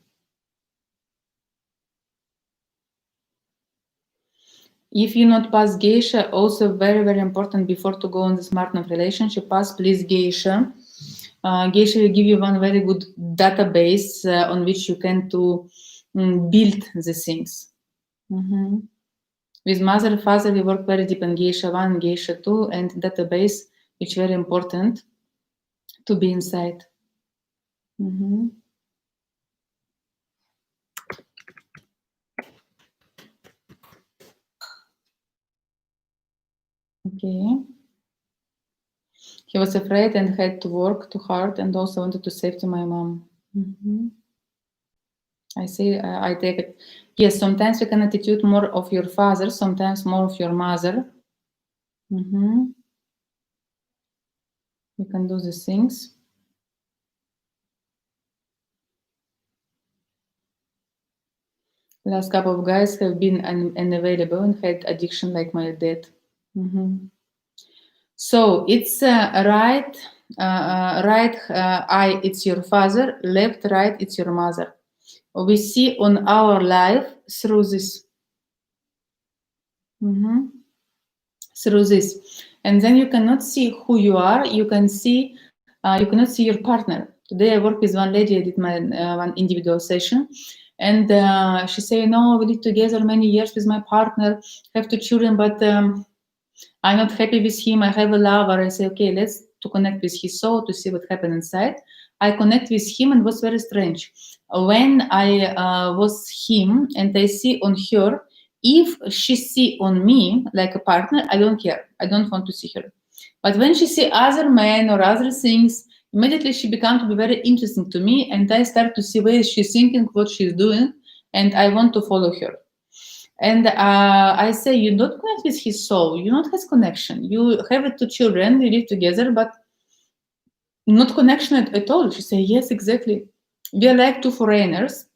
If you not pass Geisha, also very, very important before to go on the Smart Enough relationship pass, please Geisha. Geisha will give you one very good database on which you can to build the things. With mother and father, we work very deep on Geisha 1, Geisha 2, and database, which is very important to be inside. Okay. He was afraid and had to work too hard and also wanted to save to my mom. I see, I take it. Yes, sometimes you can attitude more of your father, sometimes more of your mother. You can do these things. Last couple of guys have been unavailable and had addiction like my dad. So it's right eye, it's your father, left, right, it's your mother. We see on our life through this. Through this. And then you cannot see who you are, you can see, you cannot see your partner. Today I work with one lady, I did my one individual session, and she said, no, we lived together many years with my partner, have two children, but I'm not happy with him, I have a lover. I say, okay, let's to connect with his soul to see what happened inside. I connect with him and it was very strange. When I was him and I see on her, if she see on me like a partner, I don't care. I don't want to see her. But when she see other men or other things, immediately she becomes to be very interesting to me, and I start to see where she's thinking, what she's doing, and I want to follow her. And I say, you don't connect with his soul. You not has connection. You have two children. You live together, but not connection at all. She say, yes, exactly. We are like two foreigners,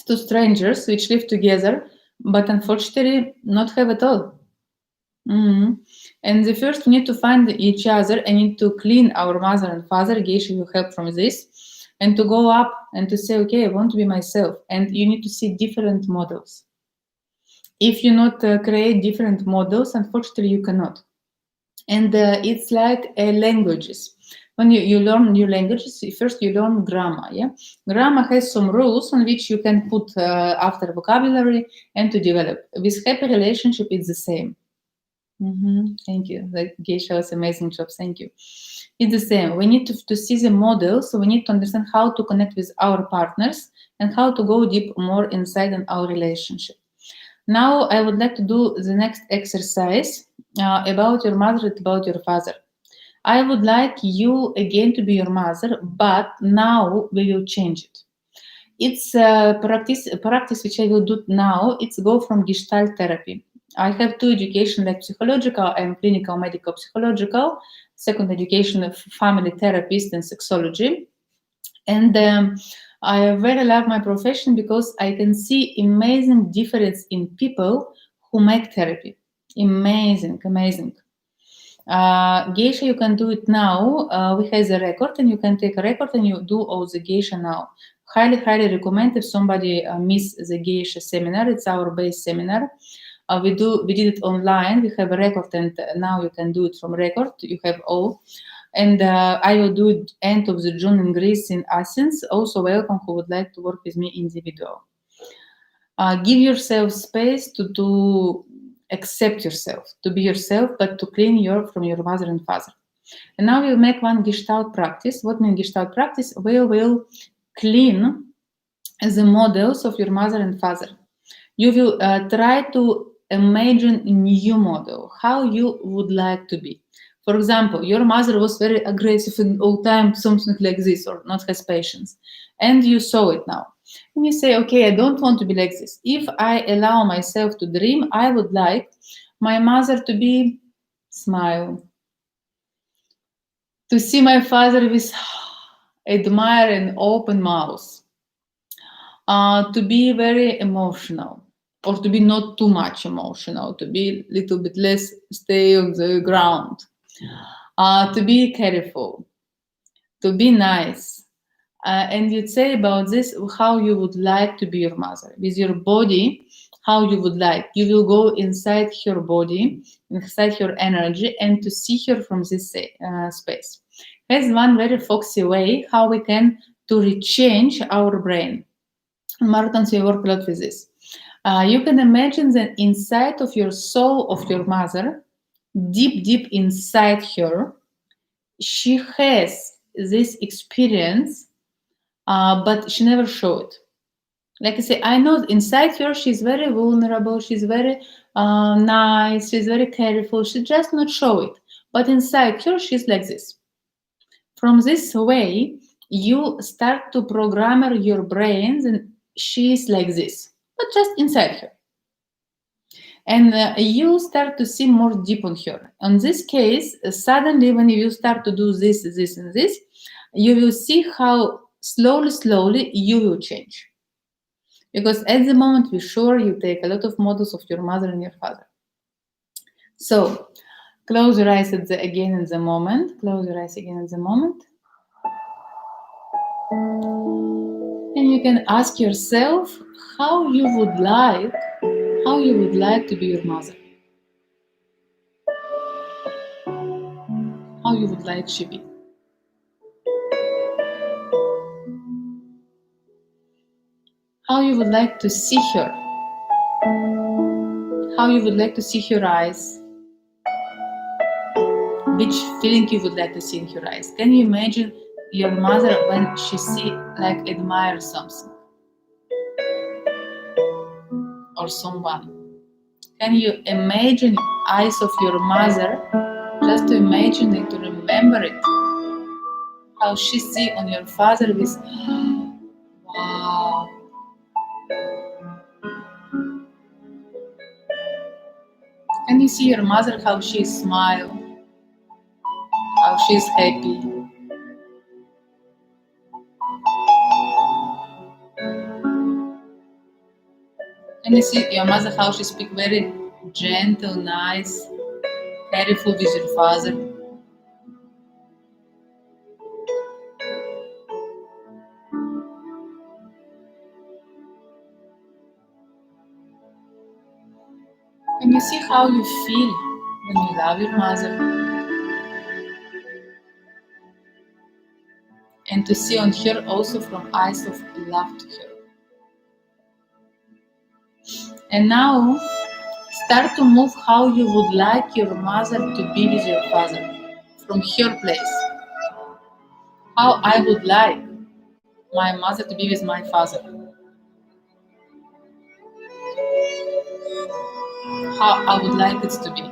two strangers which live together, but unfortunately not have at all. Mhm. And the first we need to find each other and need to clean our mother and father. Geisha will help from this, and to go up and to say, okay, I want to be myself. And you need to see different models. If you not create different models, unfortunately you cannot. And it's like languages. When you learn new languages, first you learn grammar. Yeah, grammar has some rules on which you can put after vocabulary and to develop. With happy relationship, it's the same. Thank you. Like Geisha was amazing job. Thank you. It's the same. We need to see the model, so we need to understand how to connect with our partners and how to go deep more inside in our relationship. Now I would like to do the next exercise about your mother, about your father. I would like you again to be your mother, but now we will change it. It's a practice which I will do now. It's go from Gestalt therapy. I have two education, like psychological and clinical medical psychological, second education of family therapist and sexology. And I very love my profession because I can see amazing difference in people who make therapy. Amazing, amazing. Geisha, you can do it now. We have the record, and you can take a record and you do all the Geisha now. Highly, highly recommend if somebody miss the Geisha seminar. It's our base seminar. We did it online. We have a record, and now you can do it from record. You have all. And I will do it end of the June in Greece in Athens. Also welcome who would like to work with me individual. Give yourself space to accept yourself, to be yourself, but to clean from your mother and father. And now we'll make one Gestalt practice. What means Gestalt practice? We will clean the models of your mother and father. You will try to imagine a new model, how you would like to be. For example, your mother was very aggressive in all time, something like this, or not has patience. And you saw it now. And you say, okay, I don't want to be like this. If I allow myself to dream, I would like my mother to be smile, to see my father with admire and open mouth, to be very emotional, or to be not too much emotional, to be a little bit less stay on the ground, to be careful, to be nice. And you'd say about this how you would like to be your mother. With your body, how you would like. You will go inside her body, inside her energy, and to see her from this space. Has one very foxy way how we can to rechange our brain. Marathons, we work a lot with this. You can imagine that inside of your soul of your mother, deep, deep inside her, she has this experience, but she never showed it. Like I say, I know inside her she's very vulnerable, she's very nice, she's very careful, she just not show it. But inside her, she's like this. From this way, you start to program your brains, and she's like this, but just inside her. And you start to see more deep on her. In this case, suddenly when you start to do this, this, and this, you will see how slowly, slowly you will change. Because at the moment, we're sure you take a lot of models of your mother and your father. So close your eyes again in the moment. Close your eyes again in the moment. And you can ask yourself how you would like to be your mother. How you would like she be. How you would like to see her. How you would like to see her eyes. Which feeling you would like to see in her eyes. Can you imagine your mother when she admire something? Or someone? Can you imagine eyes of your mother? Just to imagine it, to remember it. How she see on your father with, wow. you see your mother, how she smiles, how she's happy? Can you see your mother, how she speaks very gentle, nice, careful with your father? Can you see how you feel when you love your mother? And to see on her also from eyes of love to her. And now start to move how you would like your mother to be with your father from her place. How I would like my mother to be with my father. How I would like it to be.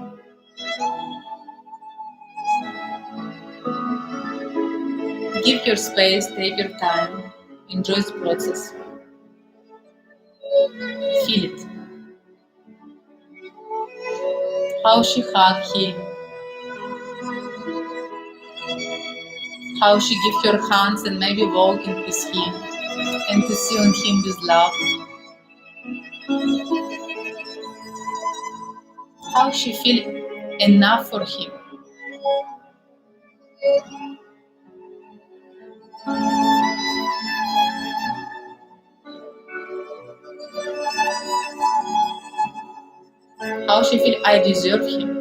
Give your space, take your time, enjoy the process. Feel it. How she hugged him, how she gave her hands and maybe walking with him, and to see on him with love. How she feel enough for him. How she feel I deserve him.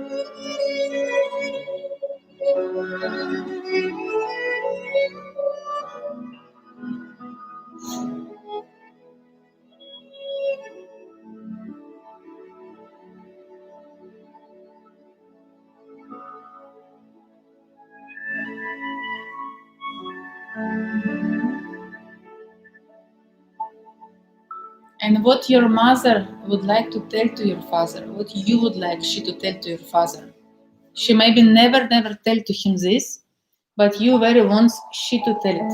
And what your mother would like to tell to your father, what you would like she to tell to your father. She maybe never tell to him this, but you very wants she to tell it.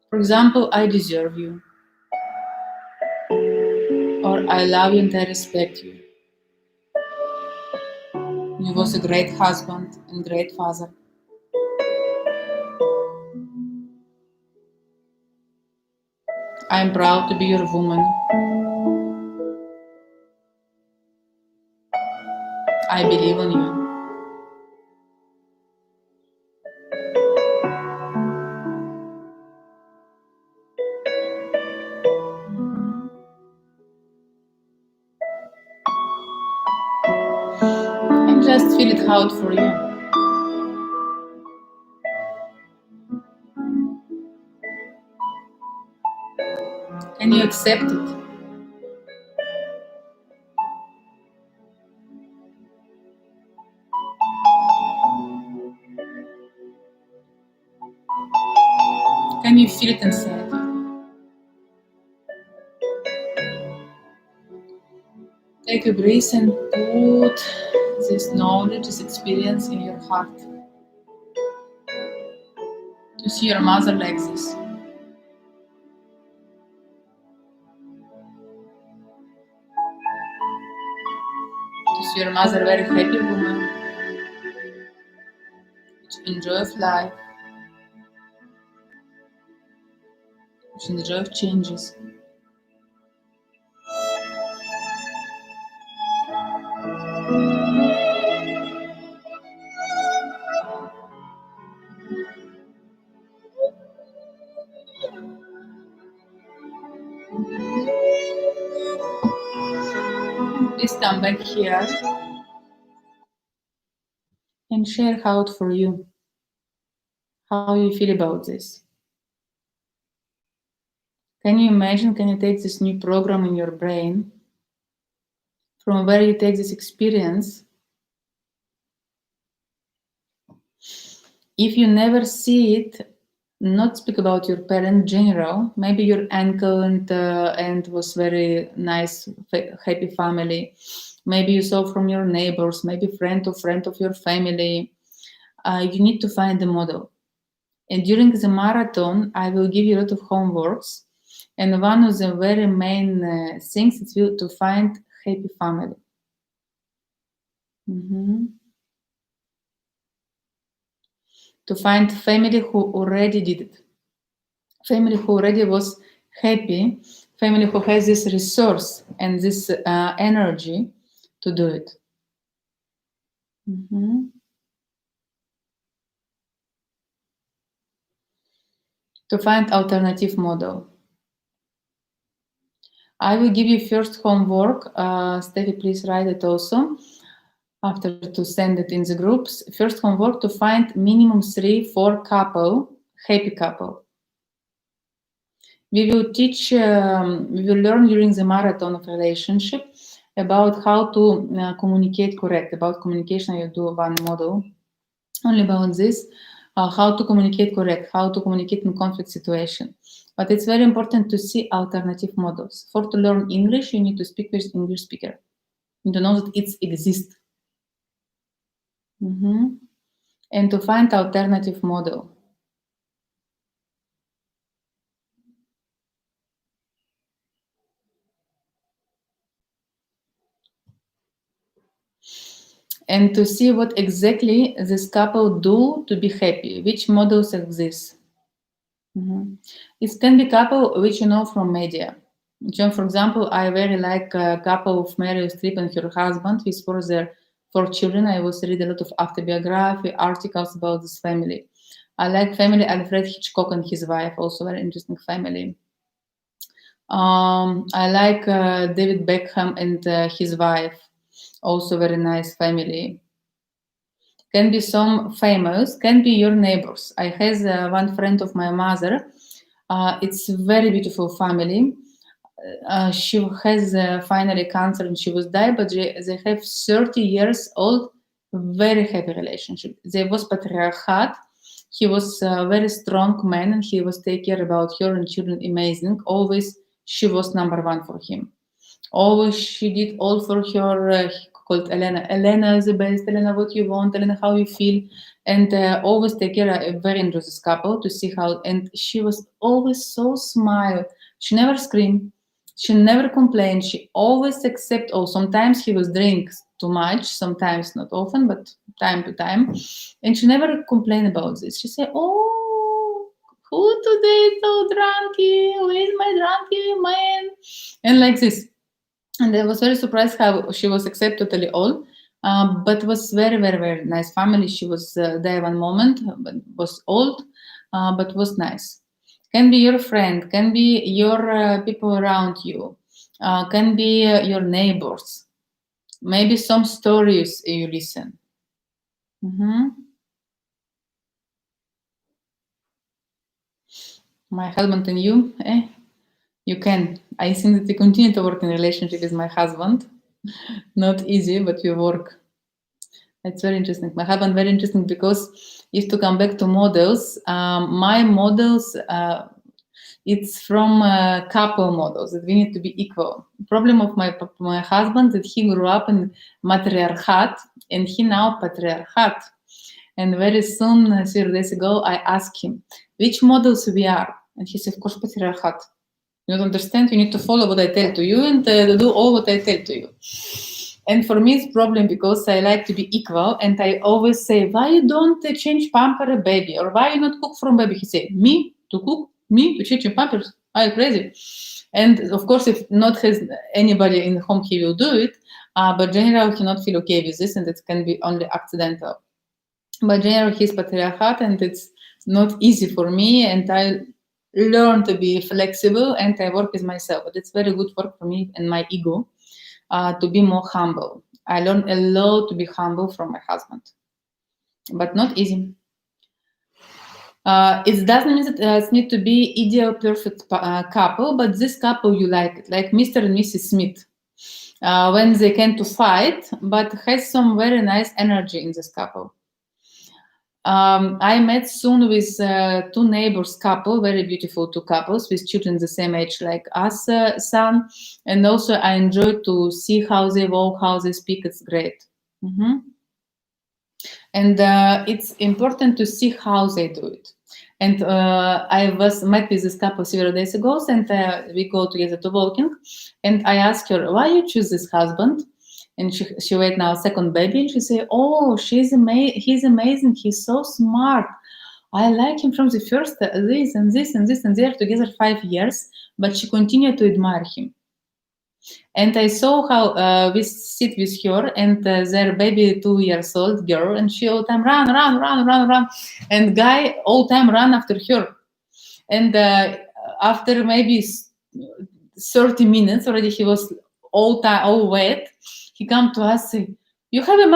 For example, I deserve you. Or I love you and I respect you. You was a great husband and great father. I'm proud to be your woman. I believe in you. And just feel it out for you. Can you accept it? Can you feel it inside you? Take a breath and put this knowledge, this experience in your heart. To see your mother like this. To see your mother very happy woman, which enjoys life, which enjoys changes. Please come back here and share how it for you, how you feel about this. Can you imagine, can you take this new program in your brain from where you take this experience? If you never see it, not speak about your parent general, maybe your uncle and was very nice, happy family. Maybe you saw from your neighbors, maybe friend of your family. You need to find the model. And during the marathon, I will give you a lot of homeworks. And one of the very main things is to find happy family. To find family who already did it. Family who already was happy, family who has this resource and this energy to do it. To find alternative model. I will give you first homework. Steffi, please write it also after to send it in the groups. First homework to find minimum 3-4 couple, happy couple. We will teach, we will learn during the marathon of relationship about how to communicate correct, about communication. I will do one model only about this, how to communicate correct, how to communicate in conflict situation. But it's very important to see alternative models. For to learn English, you need to speak with English speaker. You to know that it exists. And to find alternative model. And to see what exactly this couple do to be happy, which models exist. It can be couple which you know from media. For example, I very like a couple of Meryl Streep and her husband with for their 4 children. I was read a lot of autobiography articles about this family. I like family Alfred Hitchcock and his wife, also very interesting family. I like David Beckham and his wife, also very nice family. Can be some famous, can be your neighbors. I have one friend of my mother. It's a very beautiful family. She has finally cancer and she was died, but they have 30 years old, very happy relationship. There was patriarchat. He was a very strong man and he was take care about her and children, amazing. Always she was number one for him. Always she did all for her. He called Elena. Elena is the best. Elena, what you want? Elena, how you feel? And always take care. Very into this couple to see how. And she was always so smile. She never screamed. She never complained. She always accept. Oh, sometimes he was drink too much. Sometimes not often, but time to time. And she never complained about this. She said, "Oh, who today so drunky? Who is my drunky man?" And like this. And I was very surprised how she was accepted totally all. But was very, very, very nice family. She was there one moment, but was old, but was nice. Can be your friend, can be your people around you, can be your neighbors. Maybe some stories you listen. My husband and you, you can. I think that we continue to work in relationship with my husband. Not easy, but we work. It's very interesting. My husband very interesting because if to come back to models, my models, it's from couple models that we need to be equal. Problem of my husband that he grew up in matriarchat and he now patriarchat. And very soon, 3 days ago, I asked him, which models we are? And he said, of course, patriarchat. You don't understand? You need to follow what I tell to you and do all what I tell to you. And for me, it's a problem because I like to be equal. And I always say, why you don't change pamper a baby? Or why you not cook from baby? He said, me to cook? Me to change pampers? Are you crazy? And of course, if not has anybody in home, he will do it. But generally, he not feel okay with this. And it can be only accidental. But generally, he's patriarchat and it's not easy for me. And I learn to be flexible and I work with myself. But it's very good work for me and my ego. To be more humble. I learned a lot to be humble from my husband, but not easy. It doesn't mean that it needs to be ideal, perfect couple, but this couple you like it, like Mr. and Mrs. Smith, when they came to fight, but has some very nice energy in this couple. I met soon with 2 neighbors couple, very beautiful 2 couples with children the same age like us, son. And also I enjoy to see how they walk, how they speak. It's great. And it's important to see how they do it. And I was met with this couple several days ago, and we go together to walking. And I asked her, why you choose this husband? and she wait now second baby, and she say, oh, he's amazing, he's so smart. I like him from the first, this and this and this, and they are together 5 years, but she continued to admire him. And I saw how we sit with her and their baby 2 years old girl, and she all time run, and guy all time run after her. And after maybe 30 minutes already, he was all wet. He come to us, say, you have a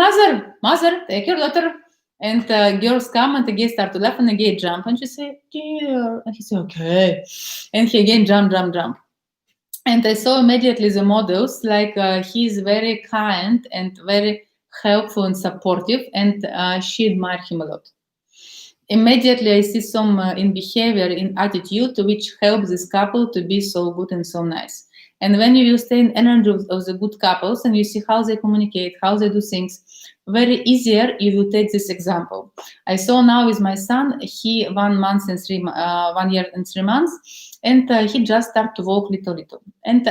mother, take your daughter. And girls come and again start to laugh and again jump. And she say, dear. And he say, okay. And he again jump. And I saw immediately the models, like he's very kind and very helpful and supportive, and she admired him a lot. Immediately I see some in behavior, in attitude, which helps this couple to be so good and so nice. And when you stay in energy of the good couples and you see how they communicate, how they do things, very easier you will take this example. I saw now with my son, he 1 year and 3 months, and he just started to walk little. And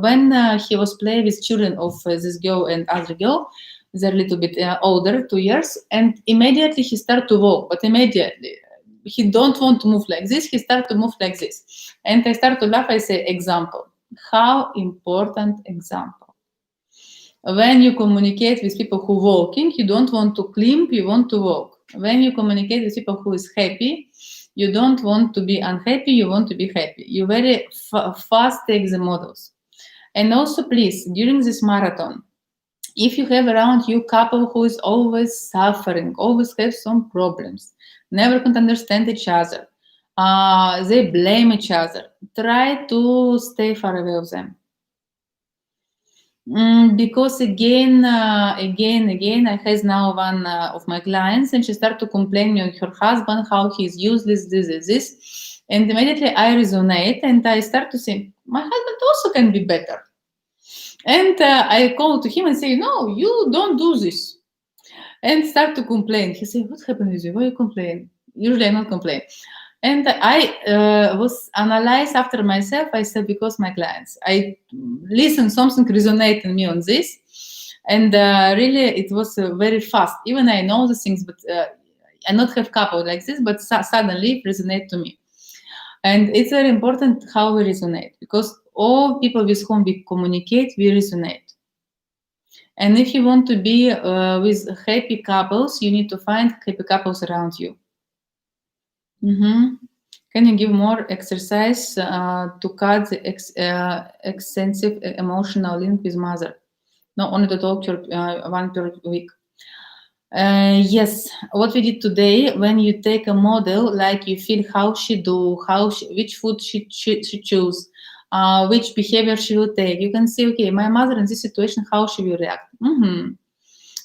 when he was playing with children of this girl and other girl, they're a little bit older, 2 years, and immediately he started to walk, but immediately he don't want to move like this, he started to move like this. And I start to laugh, I say, example. How important example. When you communicate with people who walking, you don't want to climb, you want to walk. When you communicate with people who is happy, you don't want to be unhappy, you want to be happy. You very fast take the models. And also, please, during this marathon, if you have around you couple who is always suffering, always have some problems, never can understand each other, they blame each other, try to stay far away of them. Because again, I have now one of my clients, and she started to complain on her husband, how he's useless, this. And immediately I resonate, and I start to say, my husband also can be better. And I call to him and say, no, you don't do this. And start to complain. He said, what happened with you? Why you complain? Usually I not complain. And I was analyzed after myself. I said, because my clients, I listen, something resonate in me on this. And really, it was very fast. Even I know the things, but I not have couple like this, but suddenly it resonate to me. And it's very important how we resonate, because all people with whom we communicate, we resonate. And if you want to be with happy couples, you need to find happy couples around you. Can you give more exercise to cut the extensive emotional link with mother? Not only to talk to 1 per week. Yes, what we did today, when you take a model, like you feel how she do, which food she choose, which behavior she will take, you can see, okay, my mother in this situation, how she will react.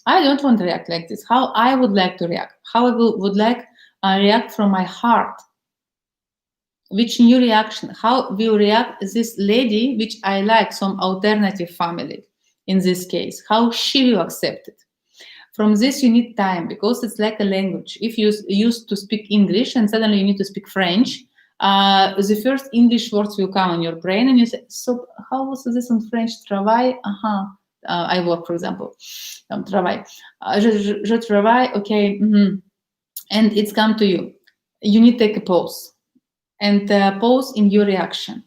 I don't want to react like this. How I would like to react. How I would like react from my heart. Which new reaction? How will react this lady, which I like, some alternative family in this case? How she will accept it? From this, you need time, because it's like a language. If you used to speak English and suddenly you need to speak French, the first English words will come in your brain, and you say, so how was this in French? Travail? I work, for example. Travail. Je travaille, okay. And it's come to you. You need to take a pause. And pause in your reaction.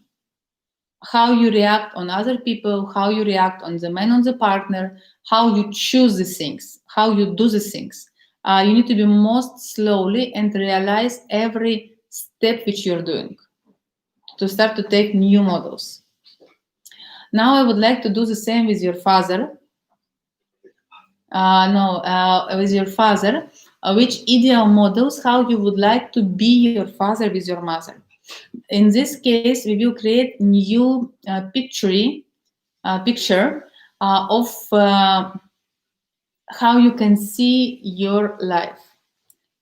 How you react on other people, how you react on the man, on the partner, how you choose the things, how you do the things. You need to be most slowly and realize every step which you're doing to start to take new models. Now I would like to do the same with your father. With your father, which ideal models, how you would like to be your father with your mother. In this case, we will create new picture of how you can see your life.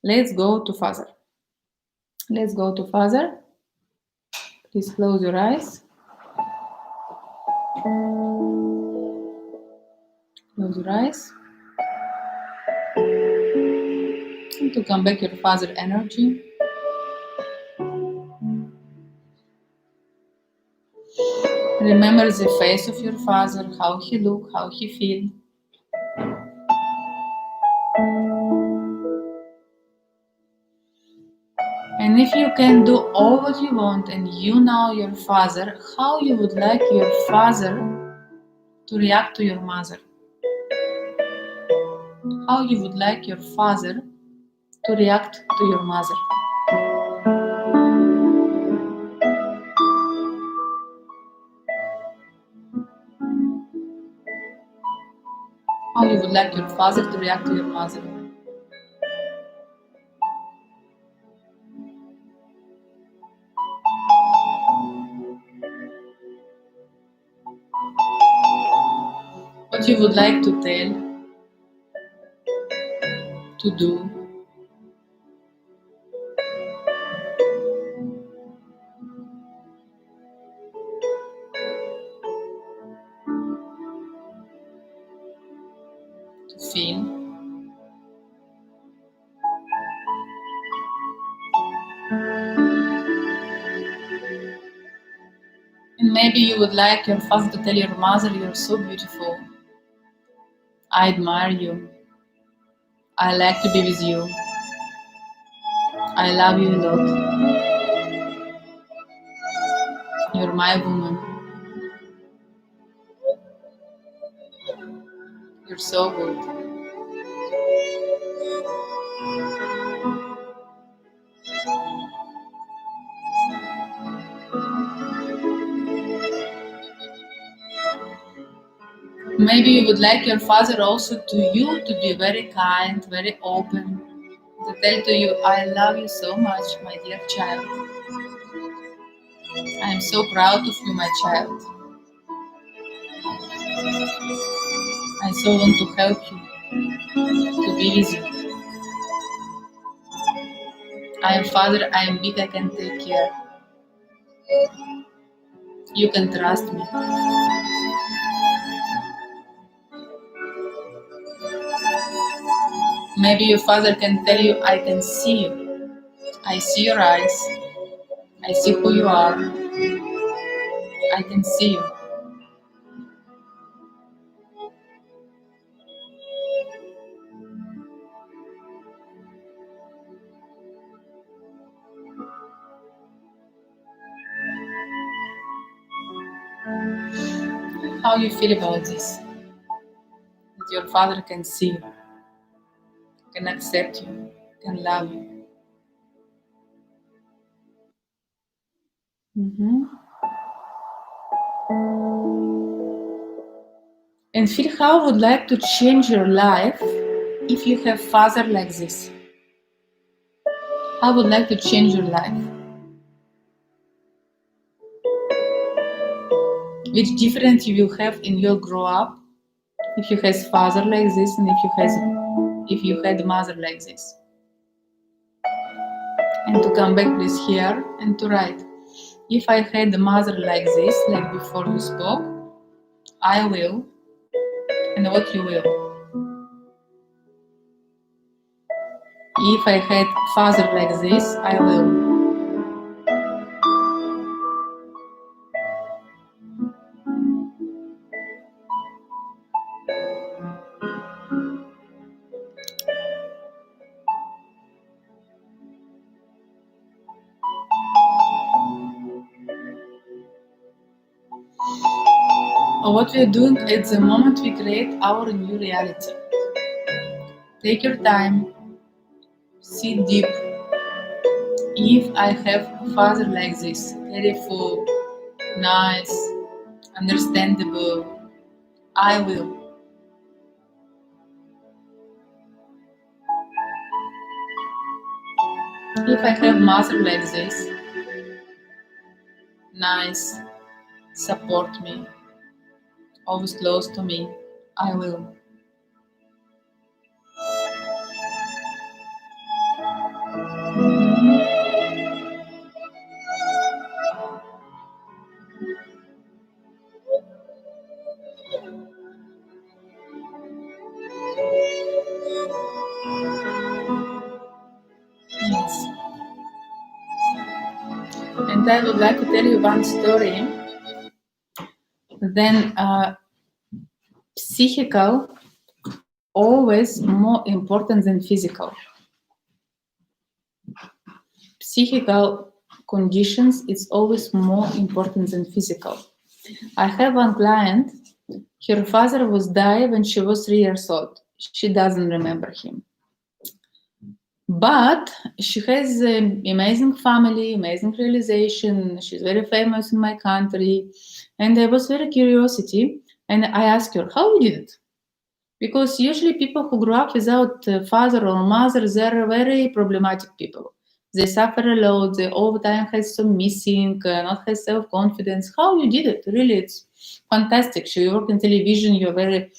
Let's go to father. Let's go to father. Please close your eyes. Close your eyes. And to come back your father energy. Remember the face of your father, how he look, how he feel. can do all what you want and you know your father, how you would like your father to react to your mother? How you would like your father to react to your mother? How you would like your father to react to your mother? What you would like to tell, to do, to feel. And maybe you would like your father to tell your mother, you're so beautiful. I admire you. I like to be with you. I love you a lot. You're my woman. You're so good. Maybe you would like your father also to you to be very kind, very open, to tell to you, I love you so much, my dear child. I am so proud of you, my child. I so want to help you, to be with you. I am father, I am big, I can take care. You can trust me. Maybe your father can tell you, I can see you. I see your eyes. I see who you are. I can see you. How you feel about this? That your father can see you, can accept you, can love you. And feel how would like to change your life if you have father like this. How would like to change your life? Which difference you will have in your grow up if you has father like this and if you had mother like this. And to come back please here and to write. If I had a mother like this, like before you spoke, I will, and what you will. If I had father like this, I will. What we are doing at the moment, we create our new reality. Take your time, see deep. If I have a father like this, beautiful, nice, understandable, I will. If I have mother like this, nice, support me, always close to me, I will. Yes. And I would like to tell you one story. Then psychical always more important than physical. psychical conditions is always more important than physical. I have one client, her father was died when she was 3 years old. She doesn't remember him. But she has an amazing family, amazing realization. She's very famous in my country. And there was very curiosity. And I asked her, how you did it? Because usually people who grew up without a father or mother, they're very problematic people. They suffer a lot. They all the time have some missing, not have self-confidence. How you did it? Really, it's fantastic. You work in television. You're very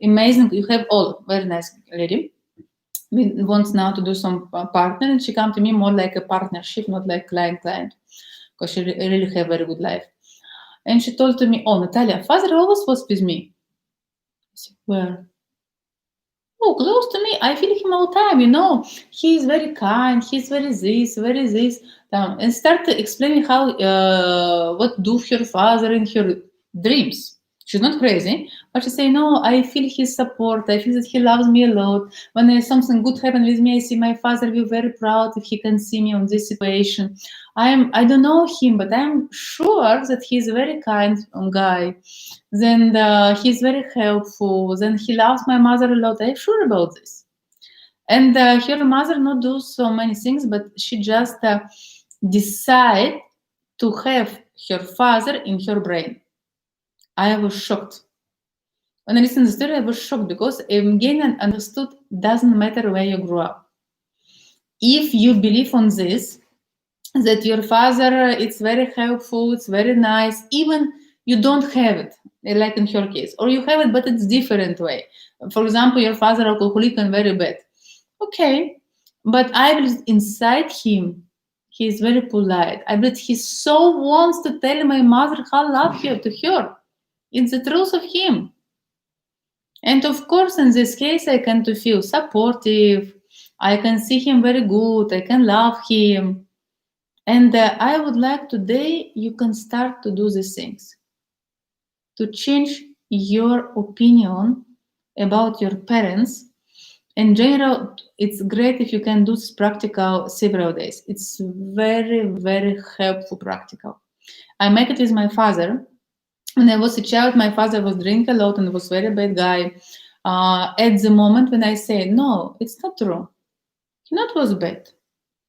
amazing. You have all very nice lady. We wants now to do some partner, and she come to me more like a partnership, not like client, because she really have very good life. And she told to me, "Oh, Natalia, father always was with me." I said, "Where?" "Oh, close to me. I feel him all the time. He is very kind. He's very this, very this." And start explaining how what do her father in her dreams. She's not crazy, but she say, "No, I feel his support. I feel that he loves me a lot. When there's something good happen with me, I see my father will be very proud if he can see me on this situation. I don't know him, but I'm sure that he's a very kind guy. Then he's very helpful. Then he loves my mother a lot. I'm sure about this." And her mother not do so many things, but she just decide to have her father in her brain. I was shocked. When I listened to the story, I was shocked because again I understood doesn't matter where you grew up. If you believe on this, that your father it's very helpful, it's very nice, even you don't have it, like in her case, or you have it but it's different way. For example, your father alcoholic and very bad. Okay, but I believe inside him, he is very polite. I believe he so wants to tell my mother how love her to her. It's the truth of him. And of course, in this case, I can to feel supportive. I can see him very good. I can love him. And I would like today you can start to do these things. To change your opinion about your parents. In general, it's great if you can do this practical several days. It's very, very helpful practical. I make it with my father. When I was a child, my father was drinking a lot and was very bad guy. At the moment when I say, no, it's not true. He not was bad.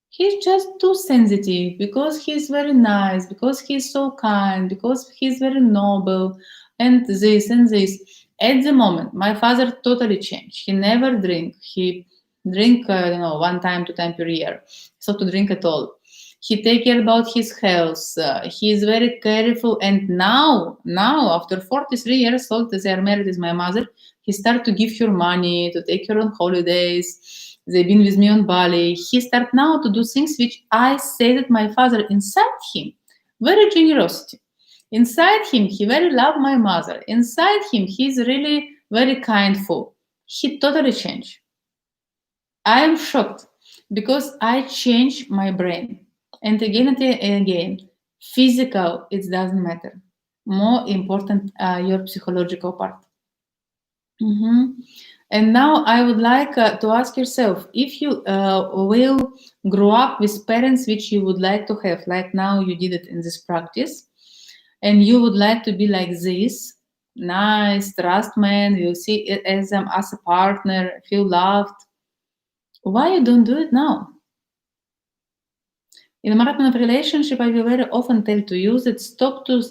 He's just too sensitive because he's very nice, because he's so kind, because he's very noble, and this and this. At the moment, my father totally changed. He never drink. He drink, 1 time, 2 times per year. So to drink at all. He take care about his health. He is very careful. And now, after 43 years old, as they are married with my mother, he start to give her money, to take her on holidays. They've been with me on Bali. He start now to do things which I say that my father inside him, very generosity. Inside him, he very love my mother. Inside him, he's really very kindful. He totally changed. I am shocked because I changed my brain. And again and again, physical, it doesn't matter. More important, your psychological part. And now I would like to ask yourself, if you will grow up with parents which you would like to have, like now you did it in this practice, and you would like to be like this, nice, trust man, you see it as them as a partner, feel loved, why you don't do it now? In a marathon of relationship, I will very often tell to you that stop to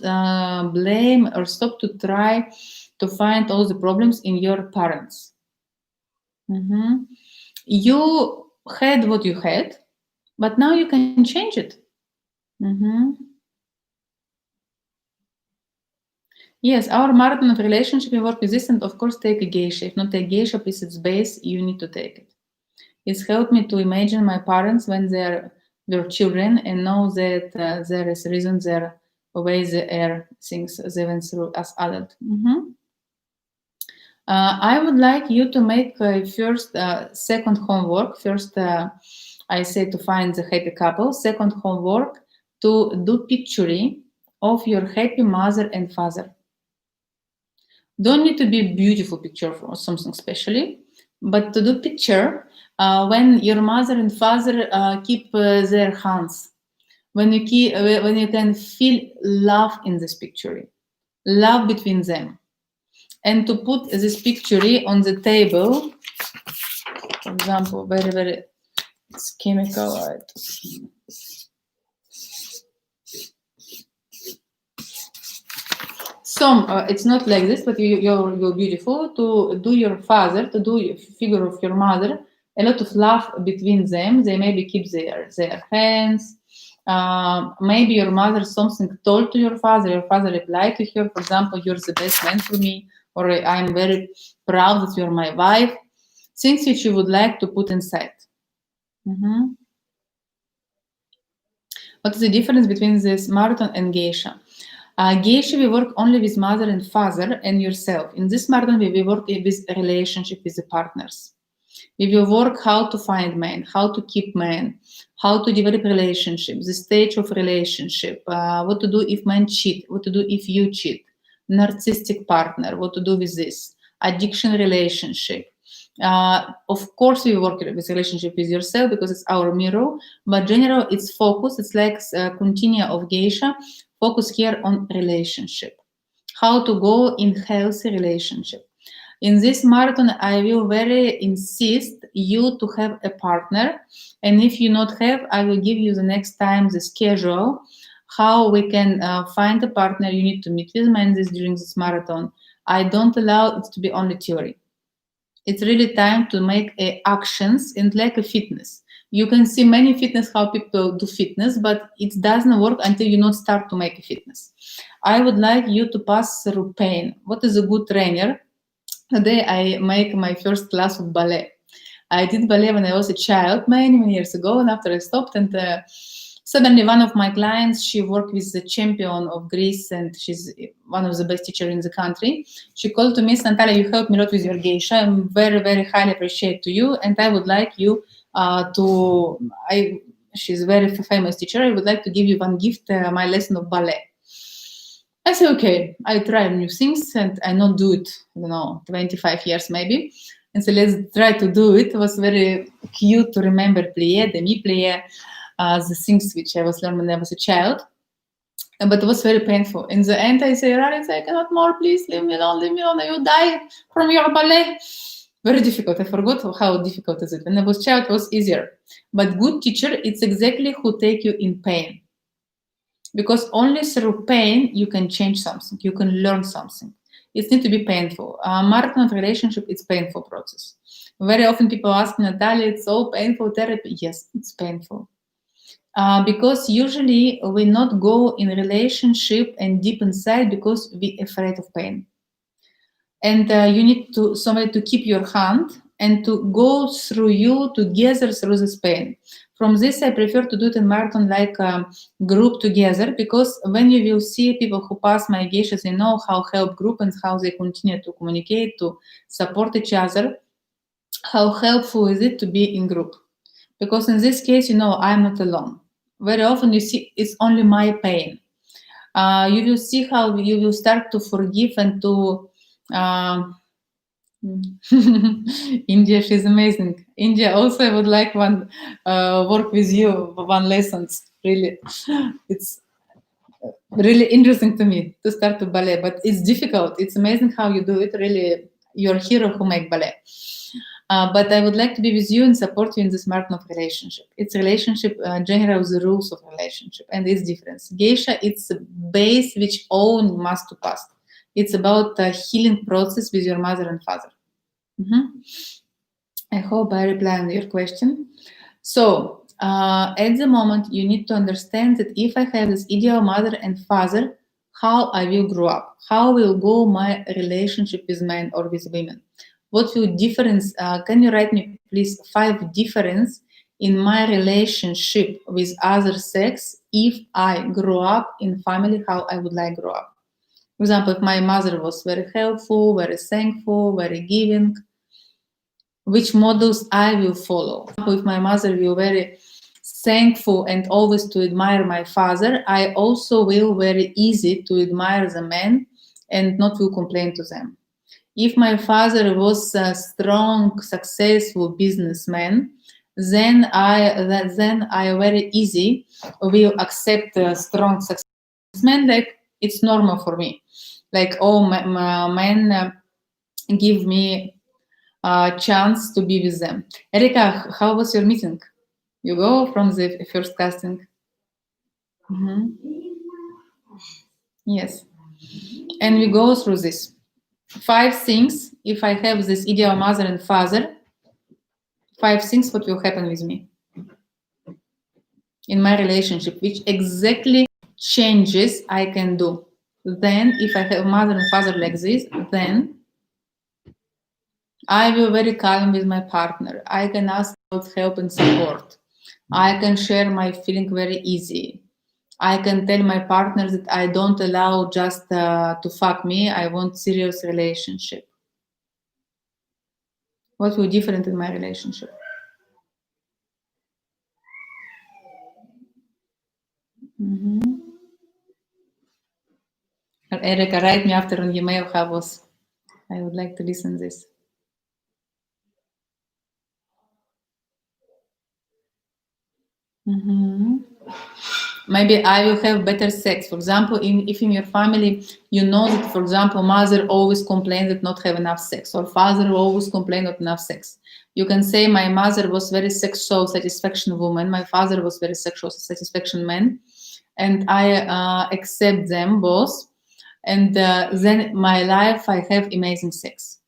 blame or stop to try to find all the problems in your parents. You had what you had, but now you can change it. Yes, our marathon of relationship, we work with this, and of course take a geisha. If not take geisha, please its base, you need to take it. It's helped me to imagine my parents when they're children and know that there is reason there way they are things they went through as adult. I would like you to make first second homework. First, I say to find the happy couple. Second homework to do picturing of your happy mother and father. Don't need to be a beautiful picture or something specially, but to do picture When your mother and father keep their hands, when you can feel love in this picture, love between them, and to put this picture on the table, for example, very it's chemical. It's not like this, but you're beautiful to do your father, to do figure of your mother, a lot of love between them. They maybe keep their hands. Maybe your mother something told to your father replied to her, for example, you're the best man for me, or I'm very proud that you're my wife. Things which you would like to put inside. What is the difference between this marathon and geisha? Geisha, we work only with mother and father and yourself. In this marathon, we work with relationship with the partners. We will work how to find men, how to keep men, how to develop relationship, the stage of relationship, what to do if men cheat, what to do if you cheat, narcissistic partner, what to do with this, addiction relationship. Of course, we work with relationship with yourself because it's our mirror, but general, it's focus. It's like continua of geisha. Focus here on relationship. How to go in healthy relationship. In this marathon, I will very insist you to have a partner. And if you not have, I will give you the next time the schedule, how we can find a partner. You need to meet with men during this marathon. I don't allow it to be only theory. It's really time to make actions and like a fitness. You can see many fitness, how people do fitness, but it doesn't work until you not start to make a fitness. I would like you to pass through pain. What is a good trainer? Today I make my first class of ballet. I did ballet when I was a child many years ago, and after I stopped, and suddenly one of my clients, she worked with the champion of Greece, and she's one of the best teachers in the country. She called to me, Natalia, you helped me a lot with your geisha. I'm very highly appreciate to you, and I would like you she's a very famous teacher. I would like to give you one gift, my lesson of ballet. I said, okay, I try new things and I not do it, 25 years maybe. And so let's try to do it. It was very cute to remember plié, demi-plié, the things which I was learning when I was a child. But it was very painful. In the end, I say, Raris, I cannot more, please leave me alone, you die from your ballet. Very difficult. I forgot how difficult is it. When I was a child, it was easier. But good teacher, it's exactly who take you in pain. Because only through pain you can change something, you can learn something. It needs to be painful. Marathon relationship, it's painful process. Very often people ask me, Natalia, it's so painful therapy. Yes, it's painful. Because usually we not go in relationship and deep inside because we afraid of pain. And you need somebody to keep your hand and to go through you together through this pain. From this, I prefer to do it in marathon like group together, because when you will see people who pass my geishas, they know how help group and how they continue to communicate, to support each other. How helpful is it to be in group? Because in this case, I'm not alone. Very often you see it's only my pain. You will see how you will start to forgive and to India, she's amazing. India, also I would like one work with you, one lessons. Really, it's really interesting to me to start to ballet, but it's difficult. It's amazing how you do it. Really, you're a hero who make ballet. But I would like to be with you and support you in this marathon of relationship. It's relationship, general the rules of relationship, and it's different. Geisha, it's a base which all must to pass. It's about a healing process with your mother and father. I hope I replied on your question. So, at the moment, you need to understand that if I have this ideal mother and father, how I will grow up, how will go my relationship with men or with women. What will difference? Can you write me, please, 5 difference in my relationship with other sex if I grow up in family, how I would like grow up. For example, if my mother was very helpful, very thankful, very giving, which models I will follow. If my mother will very thankful and always to admire my father, I also will very easy to admire the men and not will complain to them. If my father was a strong, successful businessman, then I very easy will accept a strong successman. Like it's normal for me. Like men give me a chance to be with them. Erika, how was your meeting? You go from the first casting. Yes, and we go through this 5 things. If I have this ideal mother and father, 5 things what will happen with me in my relationship, which exactly changes I can do. Then if I have mother and father like this, then I will very calm with my partner. I can ask for help and support. I can share my feeling very easy. I can tell my partner that I don't allow just to fuck me. I want serious relationship. What will different in my relationship? Erika, write me after an email how was. I would like to listen this. Maybe I will have better sex. For example, if in your family you know that, for example, mother always complains that not have enough sex, or father always complain not enough sex. You can say my mother was very sexual satisfaction woman, my father was very sexual satisfaction man, and I accept them both. And then my life, I have amazing sex.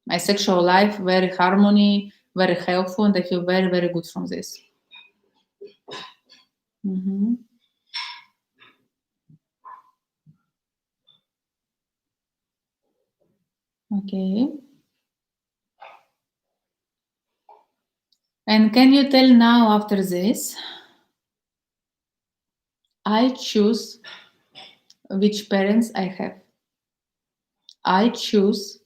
My sexual life, very harmony, very helpful, and I feel very, very good from this. Okay. And can you tell now after this, I choose which parents I have. I choose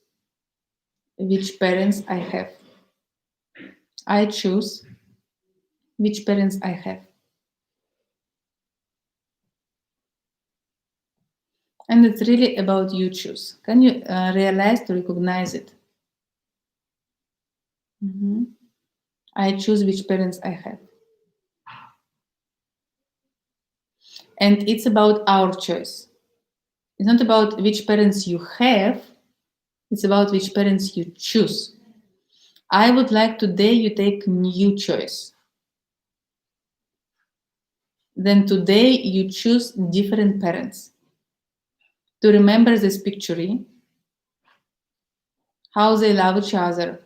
which parents I have. I choose which parents I have. And it's really about you choose. Can you realize to recognize it? I choose which parents I have. And it's about our choice. It's not about which parents you have, it's about which parents you choose. I would like today you take new choice. Then today you choose different parents. To remember this picture, how they love each other,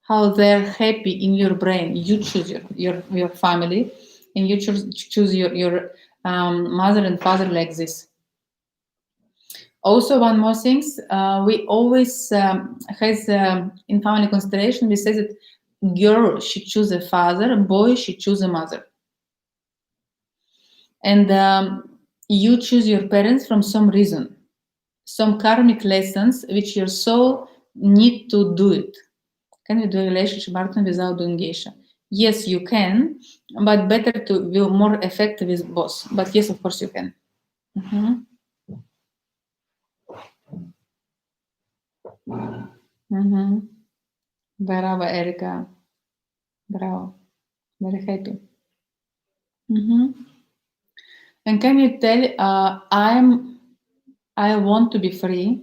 how they're happy in your brain. You choose your family, and you choose your mother and father like this. Also, one more thing, we always has in family constellation, we say that girl should choose a father, boy should choose a mother. And you choose your parents from some reason, some karmic lessons which your soul need to do it. Can you do a relationship partner without doing geisha? Yes, you can, but better to be more effective with both. But yes, of course you can. Bravo, Erika. Bravo. Very happy. And can you tell, I want to be free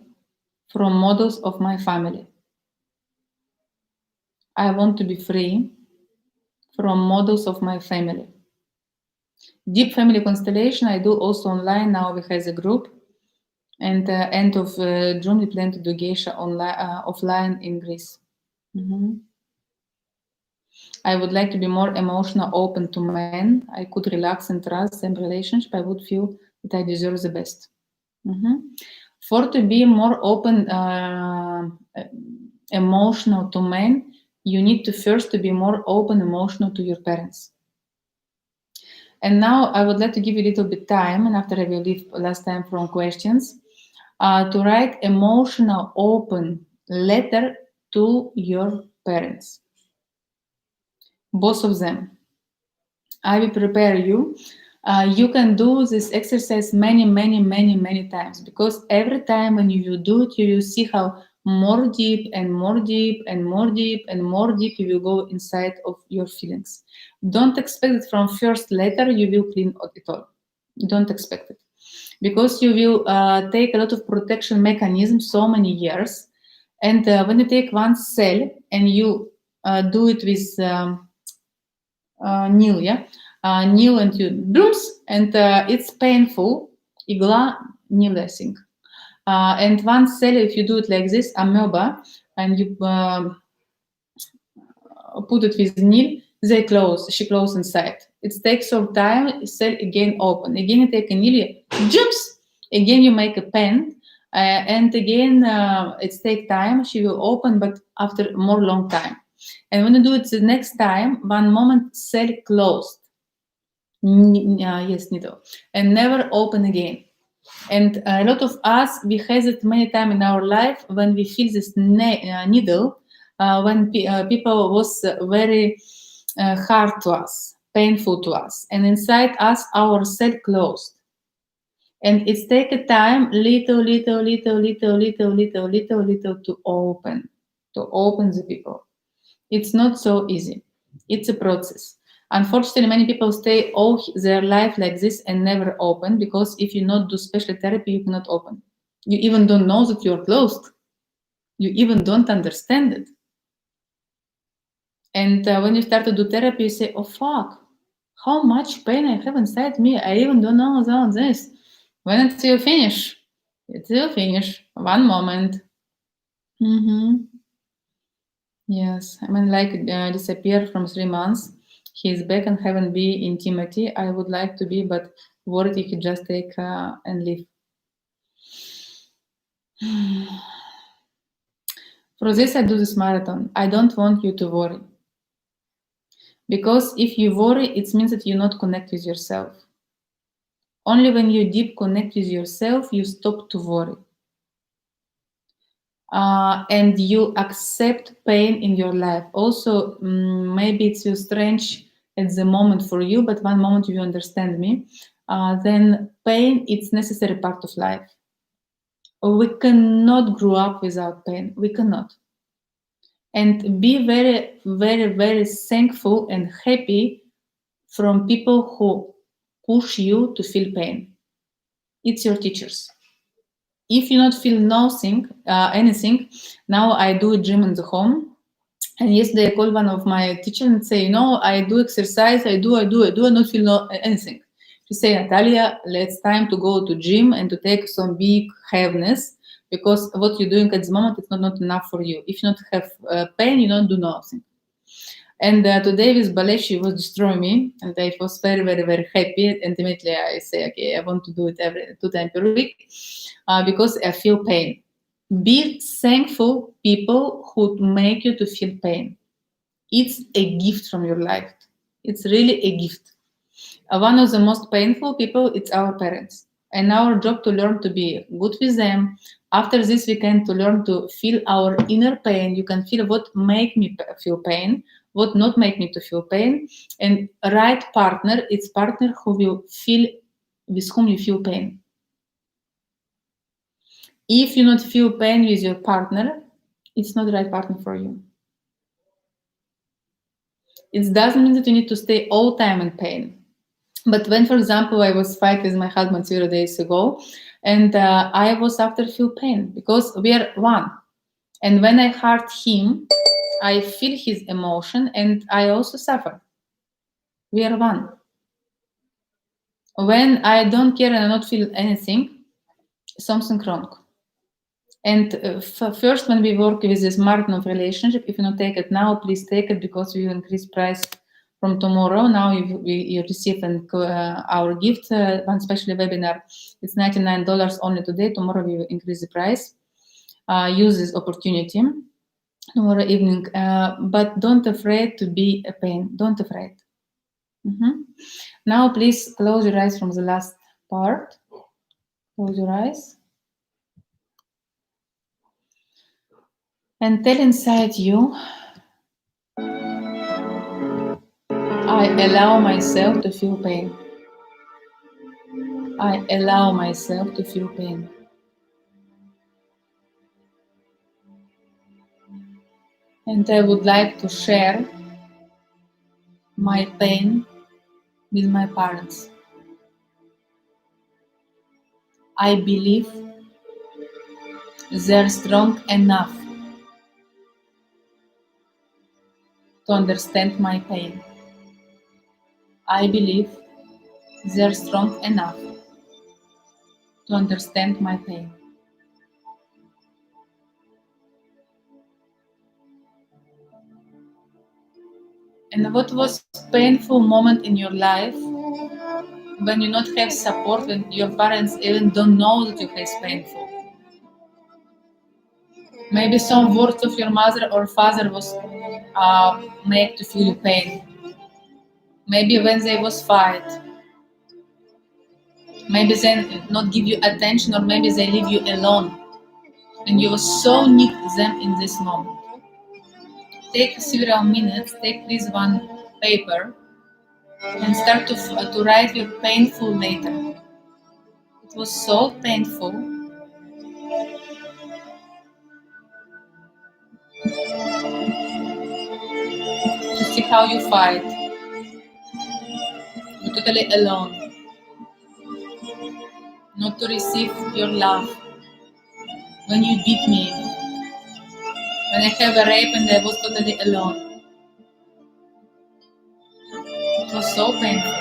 from models of my family. I want to be free from models of my family. Deep family constellation, I do also online. Now we have a group. And end of June, we plan to do geisha online, offline in Greece. I would like to be more emotional, open to men. I could relax and trust them relationship. I would feel that I deserve the best. For to be more open, emotional to men, you need to first to be more open, emotional to your parents. And now I would like to give you a little bit time, and after I will leave last time from questions, to write emotional, open letter to your parents. Both of them. I will prepare you You can do this exercise many times, because every time when you will do it, you will see how more deep and more deep and more deep and more deep you will go inside of your feelings. Don't expect it from first letter you will clean it all. Don't expect it, because you will take a lot of protection mechanism so many years. And when you take one cell and you do it with Neil, yeah, Neil, and you blooms, and it's painful. Igla Neil, I think. And one cell, if you do it like this, amoeba, and you put it with Neil, they close. She close inside. It takes some time. Cell again open. Again, you take a Neil, jumps. Again, you make a pen. And again, it take time. She will open, but after more long time. And when you do it the next time, one moment cell closed. Yes, needle, and never open again. And a lot of us, we hesitate many times in our life when we feel this needle, when people was very hard to us, painful to us, and inside us, our cell closed. And it's take a time, little to open the people. It's not so easy. It's a process. Unfortunately, many people stay all their life like this and never open, because if you not do special therapy, you cannot open. You even don't know that you're closed. You even don't understand it. And when you start to do therapy, you say, oh, fuck, how much pain I have inside me. I even don't know about this. When it will finish? It will finish. One moment. Yes, I mean, like disappeared from 3 months. He's back and haven't been intimacy. I would like to be, but worried he could just take and leave. For this, I do this marathon. I don't want you to worry. Because if you worry, it means that you not connect with yourself. Only when you deep connect with yourself, you stop to worry. And you accept pain in your life. Also, maybe it feels strange at the moment for you, but one moment you understand me, then pain, it's necessary part of life. We cannot grow up without pain. We cannot. And be very thankful and happy from people who push you to feel pain. It's your teachers. If you not feel anything, now I do a gym in the home. And yesterday I called one of my teachers and say, I do exercise, I do, not feel anything. She say, Natalia, it's time to go to gym and to take some big heaviness, because what you're doing at the moment is not enough for you. If you not have pain, you don't do nothing. And today with ballet, she was destroying me, and I was very happy. And immediately I say, okay, I want to do it every 2 times per week, because I feel pain. Be thankful people who make you to feel pain. It's a gift from your life. It's really a gift. One of the most painful people, it's our parents. And our job to learn to be good with them. After this, we can to learn to feel our inner pain. You can feel what make me feel pain, what not make me to feel pain. And right partner, it's partner who will feel, with whom you feel pain. If you not feel pain with your partner, it's not the right partner for you. It doesn't mean that you need to stay all time in pain. But when, for example, I was fighting with my husband 0 days ago, and I was after feel pain, because we are one. And when I hurt him, I feel his emotion and I also suffer. We are one. When I don't care and I don't feel anything, something wrong. And first, when we work with this marathon of relationship, if you don't take it now, please take it, because we will increase price from tomorrow. Now you receive our gift, one special webinar. It's $99 only today. Tomorrow we will increase the price. Use this opportunity tomorrow evening, but don't afraid to be a pain. Don't afraid. Now please close your eyes from the last part. Close your eyes. And tell inside you, I allow myself to feel pain. I allow myself to feel pain. And I would like to share my pain with my parents. I believe they're strong enough to understand my pain. I believe they're strong enough to understand my pain. And what was painful moment in your life when you not have support, when your parents even don't know that you have painful? Maybe some words of your mother or father was made to feel pain. Maybe when they was fight. Maybe they not give you attention, or maybe they leave you alone, and you so need them in this moment. Take several minutes. Take this one paper and start to write your painful later. It was so painful. To see how you fight. You're totally alone. Not to receive your love. When you beat me. When I have a rape and I was totally alone. It was so painful.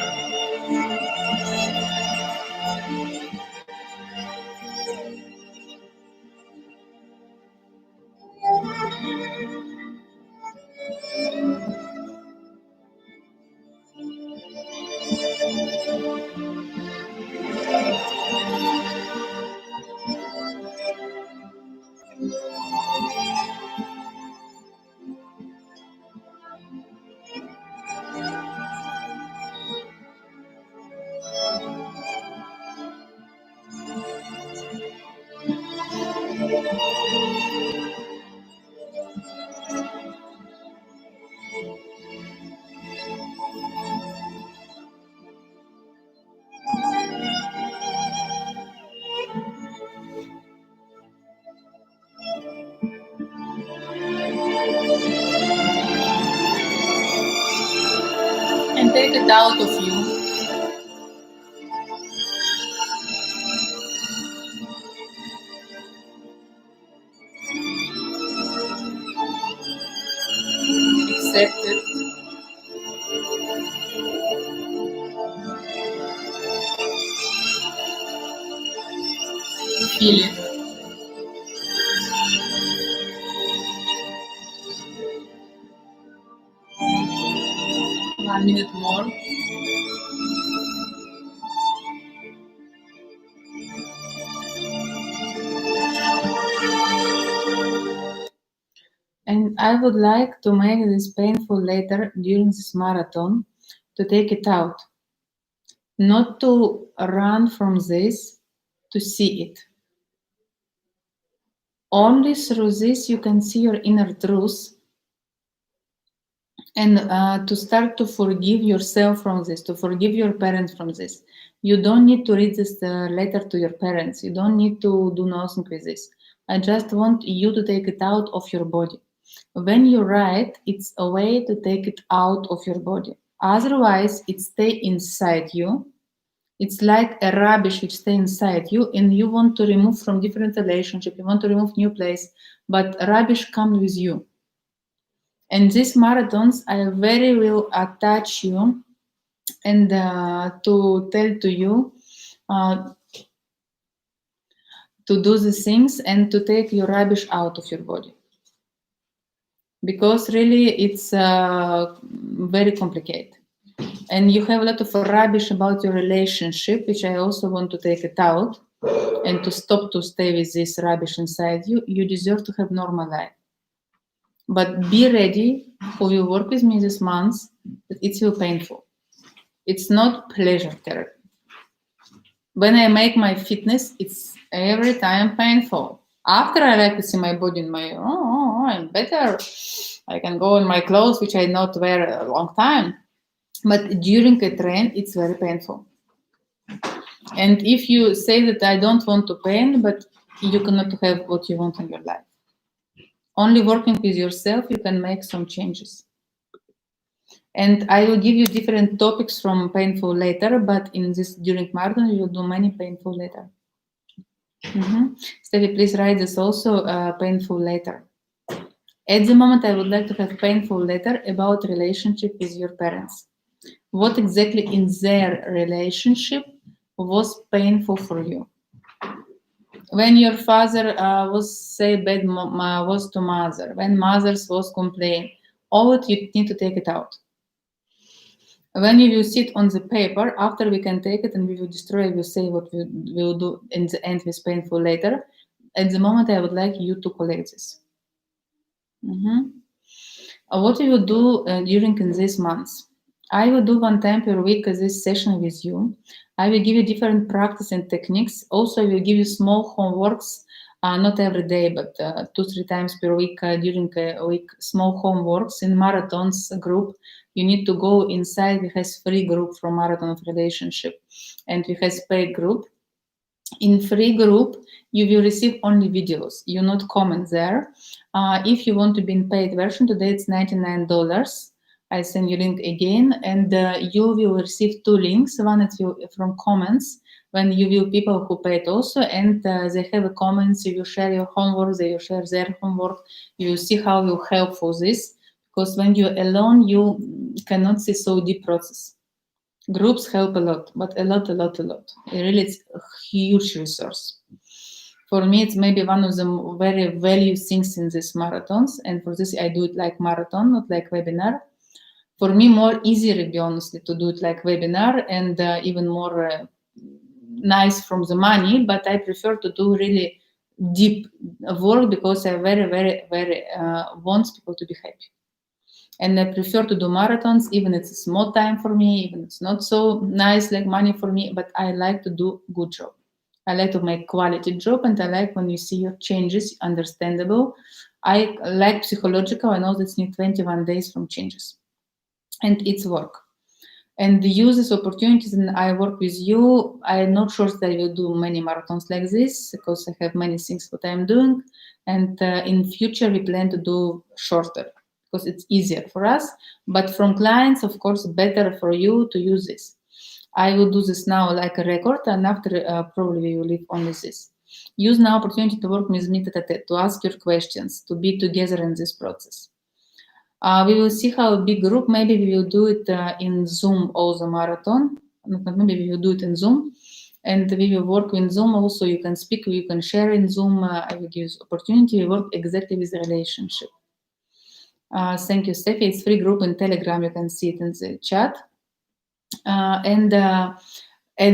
And take it out of you. Accept it. Feel it. 1 minute more. And I would like to make this painful later during this marathon, to take it out. Not to run from this, to see it. Only through this you can see your inner truth, and to start to forgive yourself from this, to forgive your parents from this. You don't need to read this letter to your parents. You don't need to do nothing with this. I just want you to take it out of your body. When you write, it's a way to take it out of your body. Otherwise, it stays inside you. It's like a rubbish which stays inside you, and you want to remove from different relationship. You want to remove new place, but rubbish comes with you. And these marathons, I very will attach you and to tell to you to do the things and to take your rubbish out of your body. Because really it's very complicated. And you have a lot of rubbish about your relationship, which I also want to take it out and to stop to stay with this rubbish inside you. You deserve to have normal life. But be ready, who will work with me this month, that it will painful. It's not pleasure therapy. When I make my fitness, it's every time painful. After I like to see my body in my, I'm better. I can go in my clothes, which I not wear a long time. But during a train, it's very painful. And if you say that I don't want to pain, but you cannot have what you want in your life. Only working with yourself, you can make some changes. And I will give you different topics from painful later, but in this during marathon, you will do many painful later. Steffi, please write this also painful later. At the moment, I would like to have painful letter about relationship with your parents. What exactly in their relationship was painful for you? When your father was say bad was to mother, when mothers was complain, all it you need to take it out. When you will sit on the paper, after we can take it and we will destroy, we will say what we will do in the end with painful later. At the moment, I would like you to collect this. What we will do during these months? I will do 1 time per week this session with you. I will give you different practice and techniques. Also, I will give you small homeworks, not every day, but 2-3 times per week during a week, small homeworks in marathons group. You need to go inside. We have free group from Marathon of Relationship, and we have paid group. In free group, you will receive only videos. You not comment there. If you want to be in paid version, today it's $99. I send you link again, and you will receive 2 links. One is from comments, when you will people who paid also, and they have a comments. You will share your homework, they will share their homework. You will see how you help for this, because when you're alone, you cannot see so deep process. Groups help a lot, but a lot. Really, it's a huge resource. For me, it's maybe one of the very value things in these marathons, and for this, I do it like marathon, not like webinar. For me, more easier, to be honestly, to do it like webinar, and even more nice from the money. But I prefer to do really deep work because I very want people to be happy. And I prefer to do marathons, even it's a small time for me, even it's not so nice like money for me, but I like to do good job. I like to make quality job, and I like when you see your changes, understandable. I like psychological. I know that's need 21 days from changes, and it's work. And use these opportunities, and I work with you. I'm not sure that I will do many marathons like this because I have many things what I'm doing, and in future we plan to do shorter, because it's easier for us. But from clients, of course, better for you to use this. I will do this now like a record, and after probably we will leave only this. Use now opportunity to work with me to ask your questions, to be together in this process. We will see how a big group, maybe we will do it in Zoom also marathon. Maybe we will do it in Zoom, and we will work in Zoom also. You can speak, you can share in Zoom. I will give you opportunity. We work exactly with the relationship. Thank you, Steffi. It's free group in Telegram. You can see it in the chat. At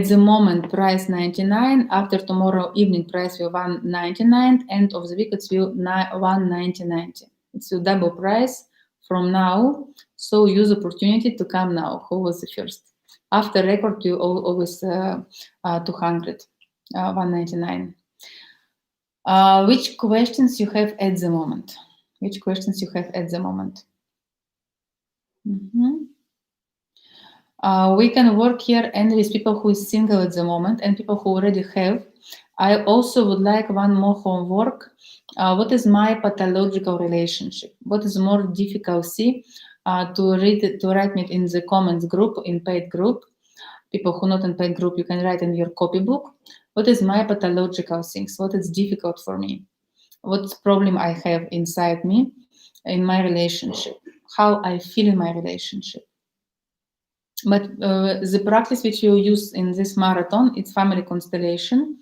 the moment, price 99. After tomorrow evening, price will 199. End of the week, it's will 199. It's a double price from now. So use opportunity to come now. Who was the first? After record, you always 200, 199. Which questions you have at the moment? Which questions you have at the moment? We can work here and with people who is single at the moment and people who already have. I also would like one more homework. What is my pathological relationship? What is more difficulty to write me in the comments group, in paid group. People who not in paid group, you can write in your copybook. What is my pathological things? What is difficult for me? What problem I have inside me in my relationship? How I feel in my relationship? But the practice which you use in this marathon, it's family constellation,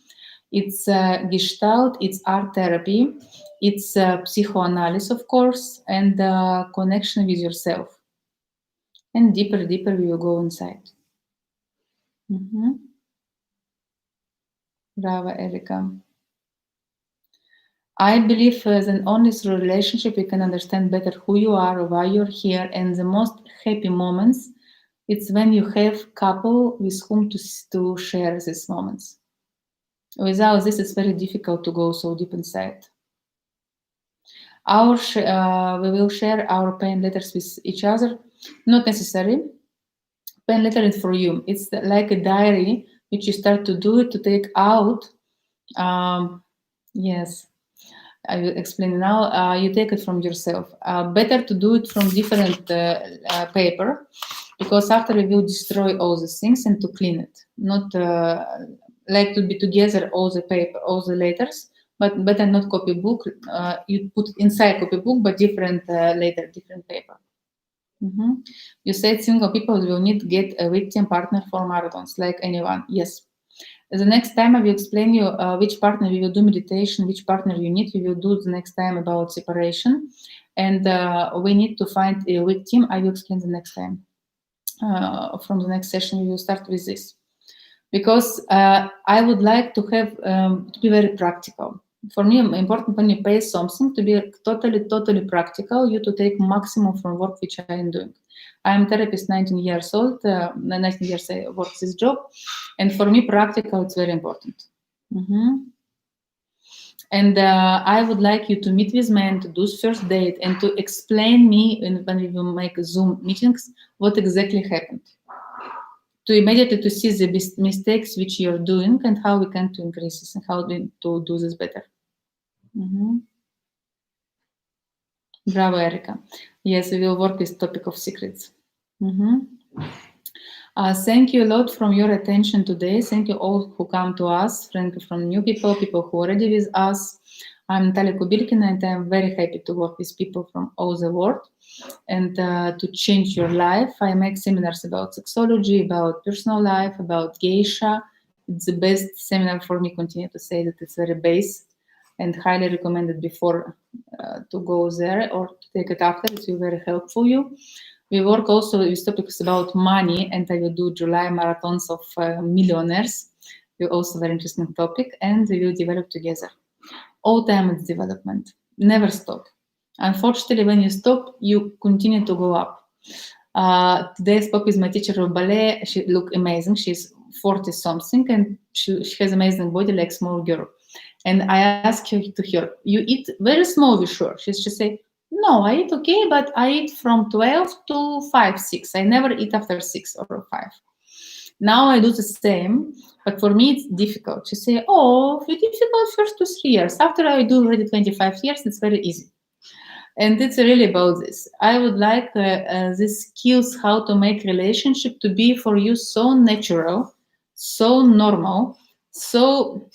it's gestalt, it's art therapy, it's psychoanalysis, of course, and connection with yourself. And deeper we will go inside. Bravo, Erika. I believe that only through relationship we can understand better who you are, why you're here, and the most happy moments, it's when you have couple with whom to share these moments. Without this, it's very difficult to go so deep inside. We will share our pain letters with each other. Not necessary. Pain letter is for you. It's like a diary which you start to do it to take out. Yes, I will explain now. You take it from yourself. Better to do it from different paper, because after you will destroy all these things, and to clean it. Not like to be together all the paper, all the letters, but better not copybook. You put inside copybook, but different letter, different paper. You said single people will need get a victim partner for marathons, like anyone. Yes. The next time I will explain you which partner we will do meditation, which partner you need. We will do the next time about separation, and we need to find a weak team. I will explain the next time. From the next session, we will start with this, because I would like to have to be very practical. For me, important when you pay something to be totally practical. You to take maximum from work which I am doing. I am therapist, 19 years old. 19 years I work this job, and for me, practical it's very important. And I would like you to meet with me and to do first date and to explain me when we will make Zoom meetings what exactly happened. To immediately to see the mistakes which you're doing and how we can to increase this and how to do this better. Bravo, Erica. Yes, we will work with topic of secrets. Thank you a lot from your attention today. Thank you all who come to us, from new people who already with us. I'm Natalia Kubilkina, and I'm very happy to work with people from all the world and to change your life. I make seminars about sexology, about personal life, about geisha. It's the best seminar for me. Continue to say that it's very base and highly recommended before to go there or to take it after. It will very helpful you. We work also with topics about money, and I will do July marathons of millionaires. Will also very interesting topic, and we will develop together. All time it's development, never stop. Unfortunately, when you stop, you continue to go up. Today I spoke with my teacher of ballet. She looked amazing. She's 40 something, and she has amazing body like small girl. And I asked her to her, you eat very small, we sure? She say, no, I eat okay, but I eat from 12 to 5, 6. I never eat after 6 or 5. Now I do the same, but for me it's difficult. She say, oh, it's difficult first 2, 3 years. After I do already 25 years, it's very easy. And it's really about this. I would like these skills, how to make relationship to be for you so natural, so normal, so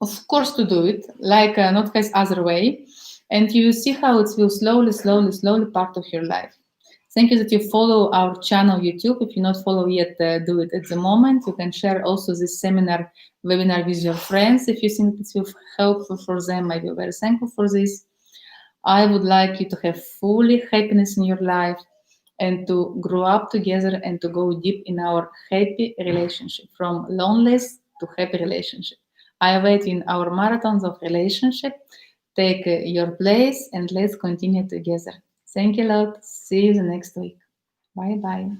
of course to do it, like not as other way. And you see how it will slowly part of your life. Thank you that you follow our channel YouTube. If you not follow yet, do it at the moment. You can share also this webinar with your friends. If you think it will be helpful for them, I will be very thankful for this. I would like you to have fully happiness in your life and to grow up together and to go deep in our happy relationship, from loneliness to happy relationship. I wait in our marathons of relationship. Take your place and let's continue together. Thank you a lot. See you the next week. Bye-bye.